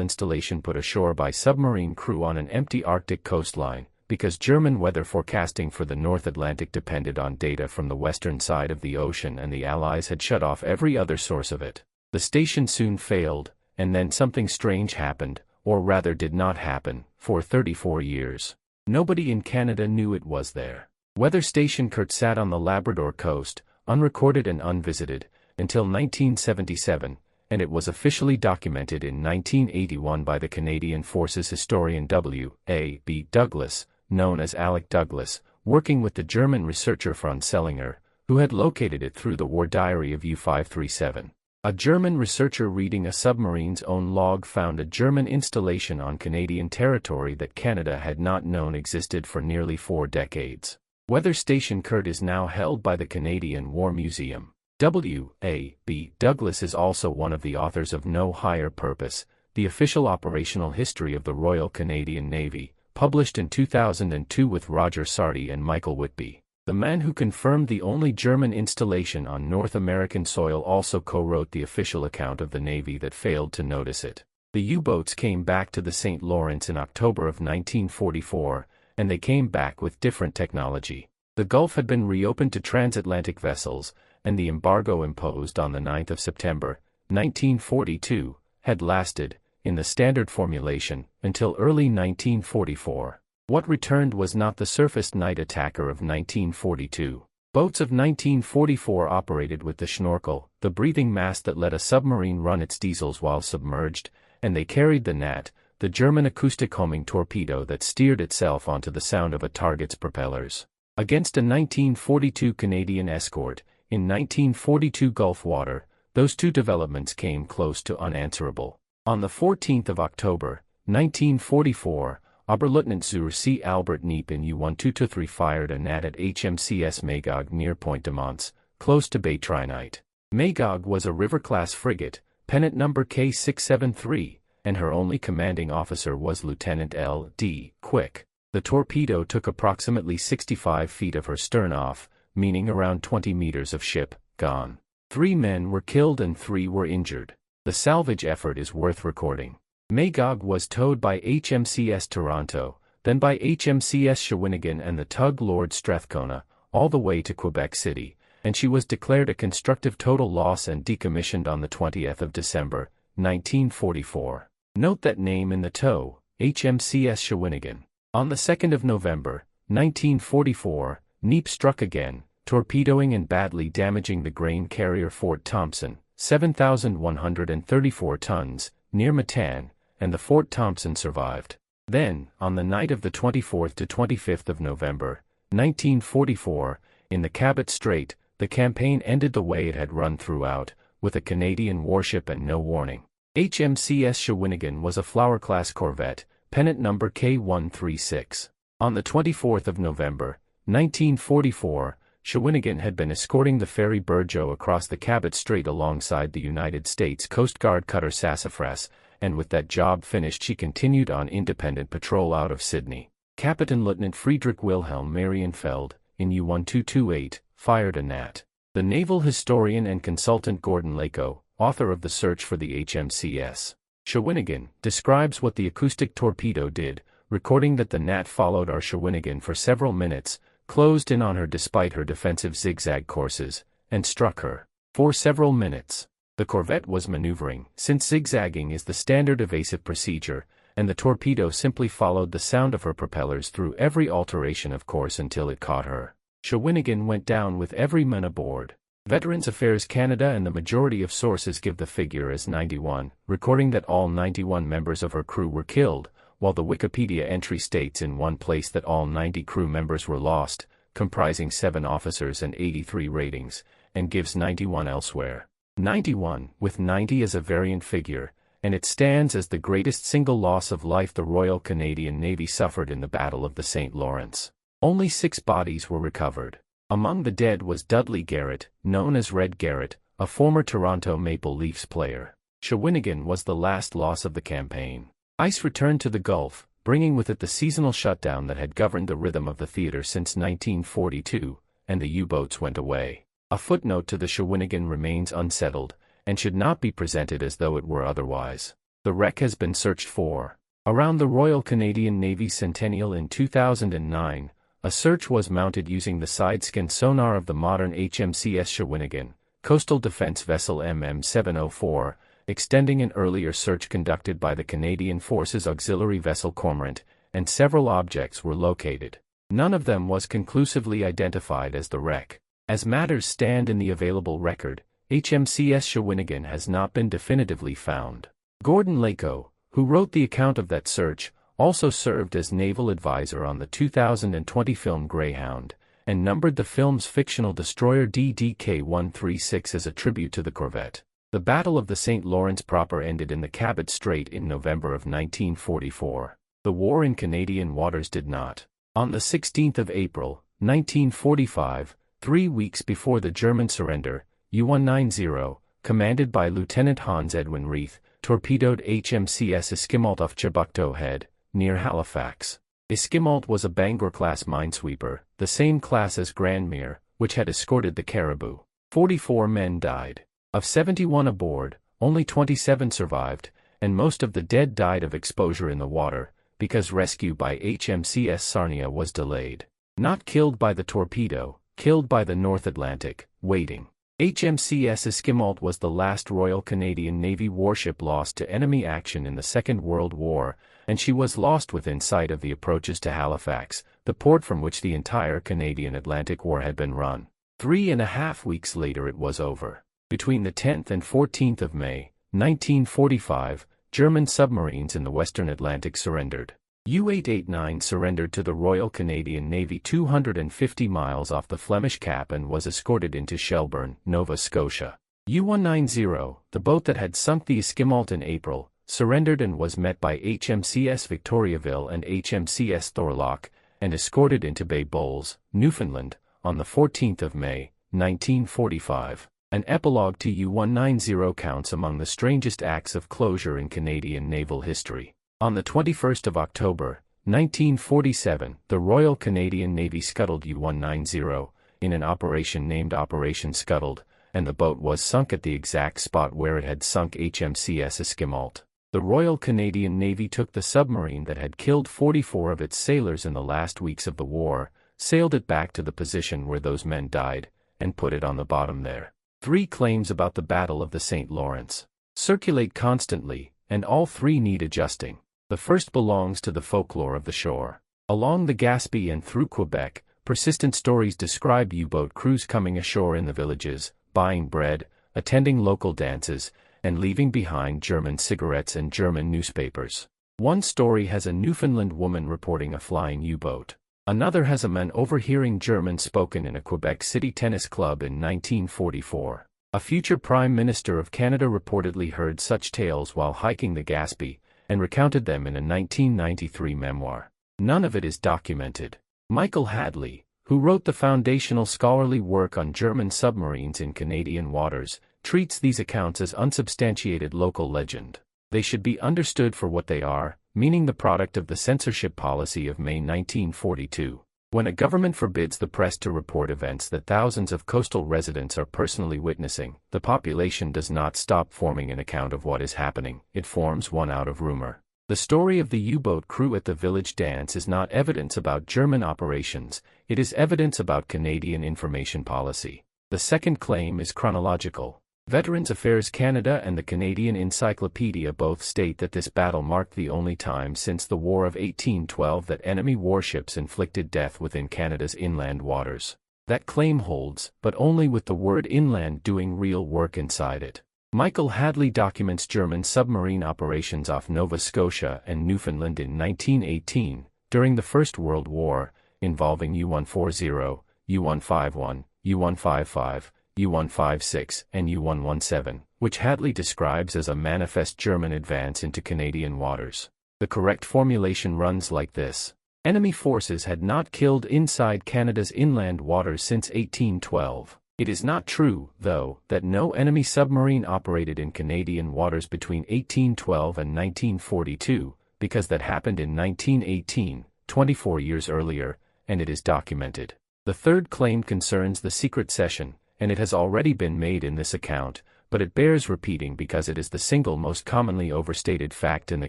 installation put ashore by submarine crew on an empty Arctic coastline, because German weather forecasting for the North Atlantic depended on data from the western side of the ocean and the Allies had shut off every other source of it. The station soon failed, and then something strange happened, or rather did not happen, for 34 years. Nobody in Canada knew it was there. Weather station Kurt sat on the Labrador coast, unrecorded and unvisited, until 1977, and it was officially documented in 1981 by the Canadian Forces historian W.A.B. Douglas, known as Alec Douglas, working with the German researcher Franz Sellinger, who had located it through the war diary of U-537. A German researcher reading a submarine's own log found a German installation on Canadian territory that Canada had not known existed for nearly 4 decades. Weather Station Kurt is now held by the Canadian War Museum. W.A.B. Douglas is also one of the authors of No Higher Purpose, the official operational history of the Royal Canadian Navy, published in 2002 with Roger Sardi and Michael Whitby. The man who confirmed the only German installation on North American soil also co-wrote the official account of the Navy that failed to notice it. The U-boats came back to the St. Lawrence in October of 1944, and they came back with different technology. The Gulf had been reopened to transatlantic vessels, and the embargo imposed on the 9th of September, 1942, had lasted, in the standard formulation, until early 1944. What returned was not the surfaced night attacker of 1942. Boats of 1944 operated with the schnorkel, the breathing mask that let a submarine run its diesels while submerged, and they carried the NAT, the German acoustic homing torpedo that steered itself onto the sound of a target's propellers. Against a 1942 Canadian escort, in 1942 Gulf water, those two developments came close to unanswerable. On the 14th of October, 1944, Oberleutnant Zur C. Albert Neep in U-123 fired a NAT at HMCS Magog near Point de Mons, close to Bay Trinite. Magog was a river-class frigate, pennant number K673, and her only commanding officer was Lieutenant L.D. Quick. The torpedo took approximately 65 feet of her stern off, meaning around 20 meters of ship gone. 3 men were killed and 3 were injured. The salvage effort is worth recording. Magog was towed by HMCS Toronto, then by HMCS Shawinigan and the tug Lord Strathcona, all the way to Quebec City, and she was declared a constructive total loss and decommissioned on the 20th of December, 1944. Note that name in the tow, HMCS Shawinigan. On the 2nd of November, 1944, Neep struck again, torpedoing and badly damaging the grain carrier Fort Thompson, 7,134 tons, near Matan, and the Fort Thompson survived. Then, on the night of the 24th to 25th of November, 1944, in the Cabot Strait, the campaign ended the way it had run throughout, with a Canadian warship and no warning. HMCS Shawinigan was a Flower-class corvette, pennant number K136. On the 24th of November, 1944, Shawinigan had been escorting the ferry Burjo across the Cabot Strait alongside the United States Coast Guard cutter Sassafras, and with that job finished she continued on independent patrol out of Sydney. Captain Lieutenant Friedrich Wilhelm Marienfeld, in U-1228, fired a NAT. The naval historian and consultant Gordon Lako, author of The Search for the HMCS Shawinigan, describes what the acoustic torpedo did, recording that the NAT followed our Shawinigan for several minutes, closed in on her despite her defensive zigzag courses, and struck her. For several minutes. The corvette was maneuvering, since zigzagging is the standard evasive procedure, and the torpedo simply followed the sound of her propellers through every alteration of course until it caught her. Shawinigan went down with every man aboard. Veterans Affairs Canada and the majority of sources give the figure as 91, recording that all 91 members of her crew were killed, while the Wikipedia entry states in one place that all 90 crew members were lost. comprising 7 officers and 83 ratings, and gives 91 elsewhere. 91, with 90 as a variant figure, and it stands as the greatest single loss of life the Royal Canadian Navy suffered in the Battle of the St. Lawrence. Only 6 bodies were recovered. Among the dead was Dudley Garrett, known as Red Garrett, a former Toronto Maple Leafs player. Shawinigan was the last loss of the campaign. Ice returned to the Gulf, bringing with it the seasonal shutdown that had governed the rhythm of the theater since 1942, and the U-boats went away. A footnote to the Shawinigan remains unsettled, and should not be presented as though it were otherwise. The wreck has been searched for. Around the Royal Canadian Navy's centennial in 2009, a search was mounted using the side-scan sonar of the modern HMCS Shawinigan, coastal defense vessel MM704, extending an earlier search conducted by the Canadian Forces Auxiliary Vessel Cormorant, and several objects were located. None of them was conclusively identified as the wreck. As matters stand in the available record, HMCS Shawinigan has not been definitively found. Gordon Lako, who wrote the account of that search, also served as naval advisor on the 2020 film Greyhound, and numbered the film's fictional destroyer DDK-136 as a tribute to the corvette. The Battle of the St. Lawrence proper ended in the Cabot Strait in November of 1944. The war in Canadian waters did not. On the 16th of April, 1945, 3 weeks before the German surrender, U-190, commanded by Lieutenant Hans Edwin Reith, torpedoed HMCS Esquimalt off Chebucto Head, near Halifax. Esquimalt was a Bangor-class minesweeper, the same class as Grandmere, which had escorted the Caribou. 44 men died. Of 71 aboard, only 27 survived, and most of the dead died of exposure in the water, because rescue by HMCS Sarnia was delayed. Not killed by the torpedo, killed by the North Atlantic, waiting. HMCS Esquimalt was the last Royal Canadian Navy warship lost to enemy action in the Second World War, and she was lost within sight of the approaches to Halifax, the port from which the entire Canadian Atlantic War had been run. 3.5 weeks later it was over. Between the 10th and 14th of May, 1945, German submarines in the Western Atlantic surrendered. U-889 surrendered to the Royal Canadian Navy 250 miles off the Flemish Cap and was escorted into Shelburne, Nova Scotia. U-190, the boat that had sunk the Esquimalt in April, surrendered and was met by HMCS Victoriaville and HMCS Thorlock, and escorted into Bay Bowles, Newfoundland, on the 14th of May, 1945. An epilogue to U-190 counts among the strangest acts of closure in Canadian naval history. On the 21st of October, 1947, the Royal Canadian Navy scuttled U-190, in an operation named Operation Scuttled, and the boat was sunk at the exact spot where it had sunk HMCS Esquimalt. The Royal Canadian Navy took the submarine that had killed 44 of its sailors in the last weeks of the war, sailed it back to the position where those men died, and put it on the bottom there. 3 claims about the Battle of the St. Lawrence circulate constantly, and all 3 need adjusting. The first belongs to the folklore of the shore. Along the Gaspé and through Quebec, persistent stories describe U-boat crews coming ashore in the villages, buying bread, attending local dances, and leaving behind German cigarettes and German newspapers. One story has a Newfoundland woman reporting a flying U-boat. Another has a man overhearing German spoken in a Quebec City tennis club in 1944. A future Prime Minister of Canada reportedly heard such tales while hiking the Gaspé, and recounted them in a 1993 memoir. None of it is documented. Michael Hadley, who wrote the foundational scholarly work on German submarines in Canadian waters, treats these accounts as unsubstantiated local legend. They should be understood for what they are, meaning the product of the censorship policy of May 1942. When a government forbids the press to report events that thousands of coastal residents are personally witnessing, the population does not stop forming an account of what is happening, it forms one out of rumor. The story of the U-boat crew at the village dance is not evidence about German operations, it is evidence about Canadian information policy. The second claim is chronological. Veterans Affairs Canada and the Canadian Encyclopedia both state that this battle marked the only time since the War of 1812 that enemy warships inflicted death within Canada's inland waters. That claim holds, but only with the word inland doing real work inside it. Michael Hadley documents German submarine operations off Nova Scotia and Newfoundland in 1918, during the First World War, involving U-140, U-151, U-155, U-156, and U-117, which Hadley describes as a manifest German advance into Canadian waters. The correct formulation runs like this. Enemy forces had not killed inside Canada's inland waters since 1812. It is not true, though, that no enemy submarine operated in Canadian waters between 1812 and 1942, because that happened in 1918, 24 years earlier, and it is documented. The third claim concerns the secret session, and it has already been made in this account, but it bears repeating because it is the single most commonly overstated fact in the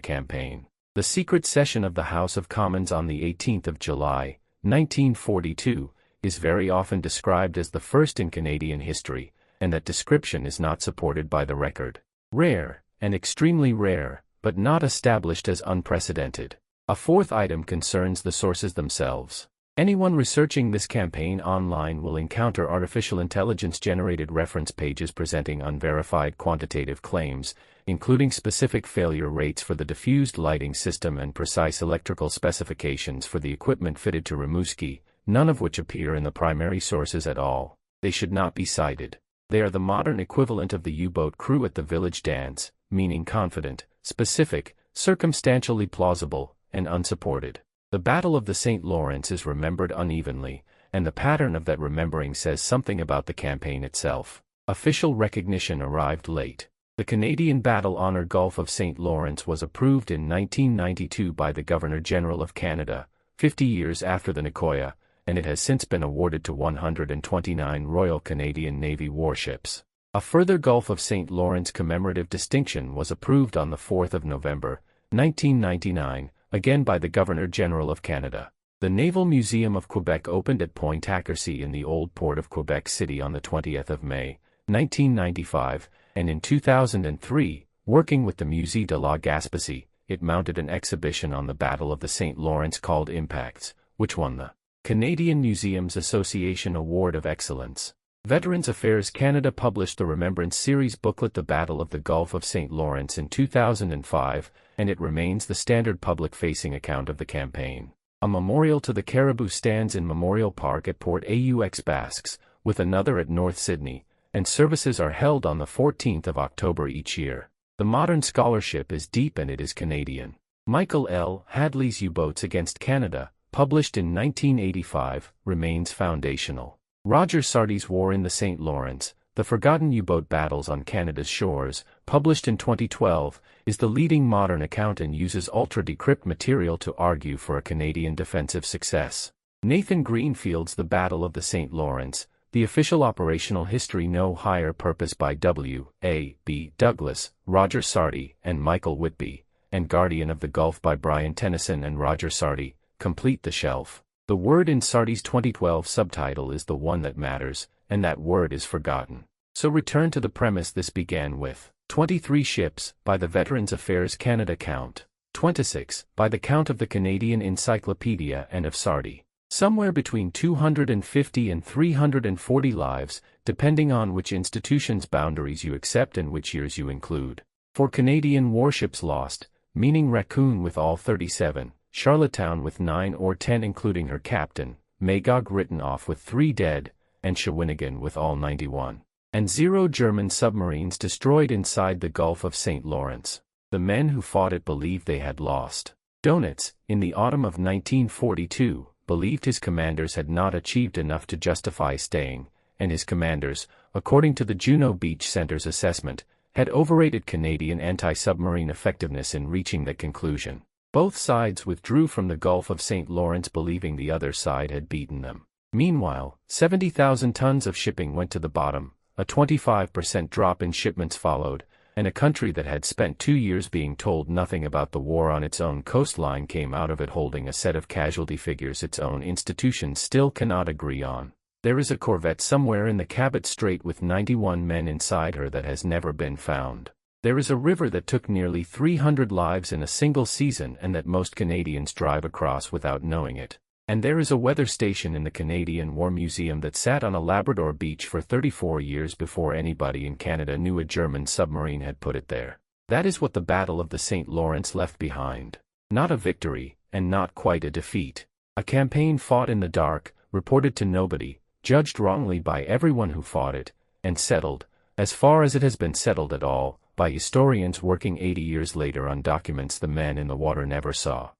campaign. The secret session of the House of Commons on the 18th of July, 1942, is very often described as the first in Canadian history, and that description is not supported by the record. Rare, and extremely rare, but not established as unprecedented. A fourth item concerns the sources themselves. Anyone researching this campaign online will encounter artificial intelligence-generated reference pages presenting unverified quantitative claims, including specific failure rates for the diffused lighting system and precise electrical specifications for the equipment fitted to Rimouski, none of which appear in the primary sources at all. They should not be cited. They are the modern equivalent of the U-boat crew at the village dance, meaning confident, specific, circumstantially plausible, and unsupported. The Battle of the St. Lawrence is remembered unevenly, and the pattern of that remembering says something about the campaign itself. Official recognition arrived late. The Canadian Battle Honour Gulf of St. Lawrence was approved in 1992 by the Governor-General of Canada, 50 years after the Nicoya, and it has since been awarded to 129 Royal Canadian Navy warships. A further Gulf of St. Lawrence commemorative distinction was approved on the 4th of November, 1999, again by the Governor-General of Canada. The Naval Museum of Quebec opened at Pointe-à-Quercy in the Old Port of Quebec City on the 20th of May, 1995, and in 2003, working with the Musée de la Gaspésie, it mounted an exhibition on the Battle of the St. Lawrence called Impacts, which won the Canadian Museums Association Award of Excellence. Veterans Affairs Canada published the Remembrance Series booklet The Battle of the Gulf of St. Lawrence in 2005, and it remains the standard public-facing account of the campaign. A memorial to the Caribou stands in Memorial Park at Port aux Basques, with another at North Sydney, and services are held on the 14th of October each year. The modern scholarship is deep and it is Canadian. Michael L. Hadley's U-Boats Against Canada, published in 1985, remains foundational. Roger Sardi's War in the St. Lawrence, The Forgotten U-Boat Battles on Canada's Shores, published in 2012, is the leading modern account and uses ultra-decrypt material to argue for a Canadian defensive success. Nathan Greenfield's The Battle of the St. Lawrence, The Official Operational History No Higher Purpose by W. A. B. Douglas, Roger Sardi, and Michael Whitby, and Guardian of the Gulf by Brian Tennyson and Roger Sardi, complete the shelf. The word in Sardi's 2012 subtitle is the one that matters, and that word is forgotten. So return to the premise this began with. 23 ships, by the Veterans Affairs Canada count. 26, by the count of the Canadian Encyclopedia and of Sardi. Somewhere between 250 and 340 lives, depending on which institution's boundaries you accept and which years you include. 4 Canadian warships lost, meaning Raccoon with all 37, Charlottetown with 9 or 10 including her captain, Magog written off with 3 dead, and Shawinigan with all 91. And 0 German submarines destroyed inside the Gulf of St. Lawrence. The men who fought it believed they had lost. Donitz, in the autumn of 1942, believed his commanders had not achieved enough to justify staying, and his commanders, according to the Juno Beach Center's assessment, had overrated Canadian anti-submarine effectiveness in reaching that conclusion. Both sides withdrew from the Gulf of St. Lawrence believing the other side had beaten them. Meanwhile, 70,000 tons of shipping went to the bottom, a 25% drop in shipments followed, and a country that had spent 2 years being told nothing about the war on its own coastline came out of it holding a set of casualty figures its own institutions still cannot agree on. There is a corvette somewhere in the Cabot Strait with 91 men inside her that has never been found. There is a river that took nearly 300 lives in a single season and that most Canadians drive across without knowing it. And there is a weather station in the Canadian War Museum that sat on a Labrador beach for 34 years before anybody in Canada knew a German submarine had put it there. That is what the Battle of the St. Lawrence left behind. Not a victory, and not quite a defeat. A campaign fought in the dark, reported to nobody, judged wrongly by everyone who fought it, and settled, as far as it has been settled at all, by historians working 80 years later on documents the men in the water never saw.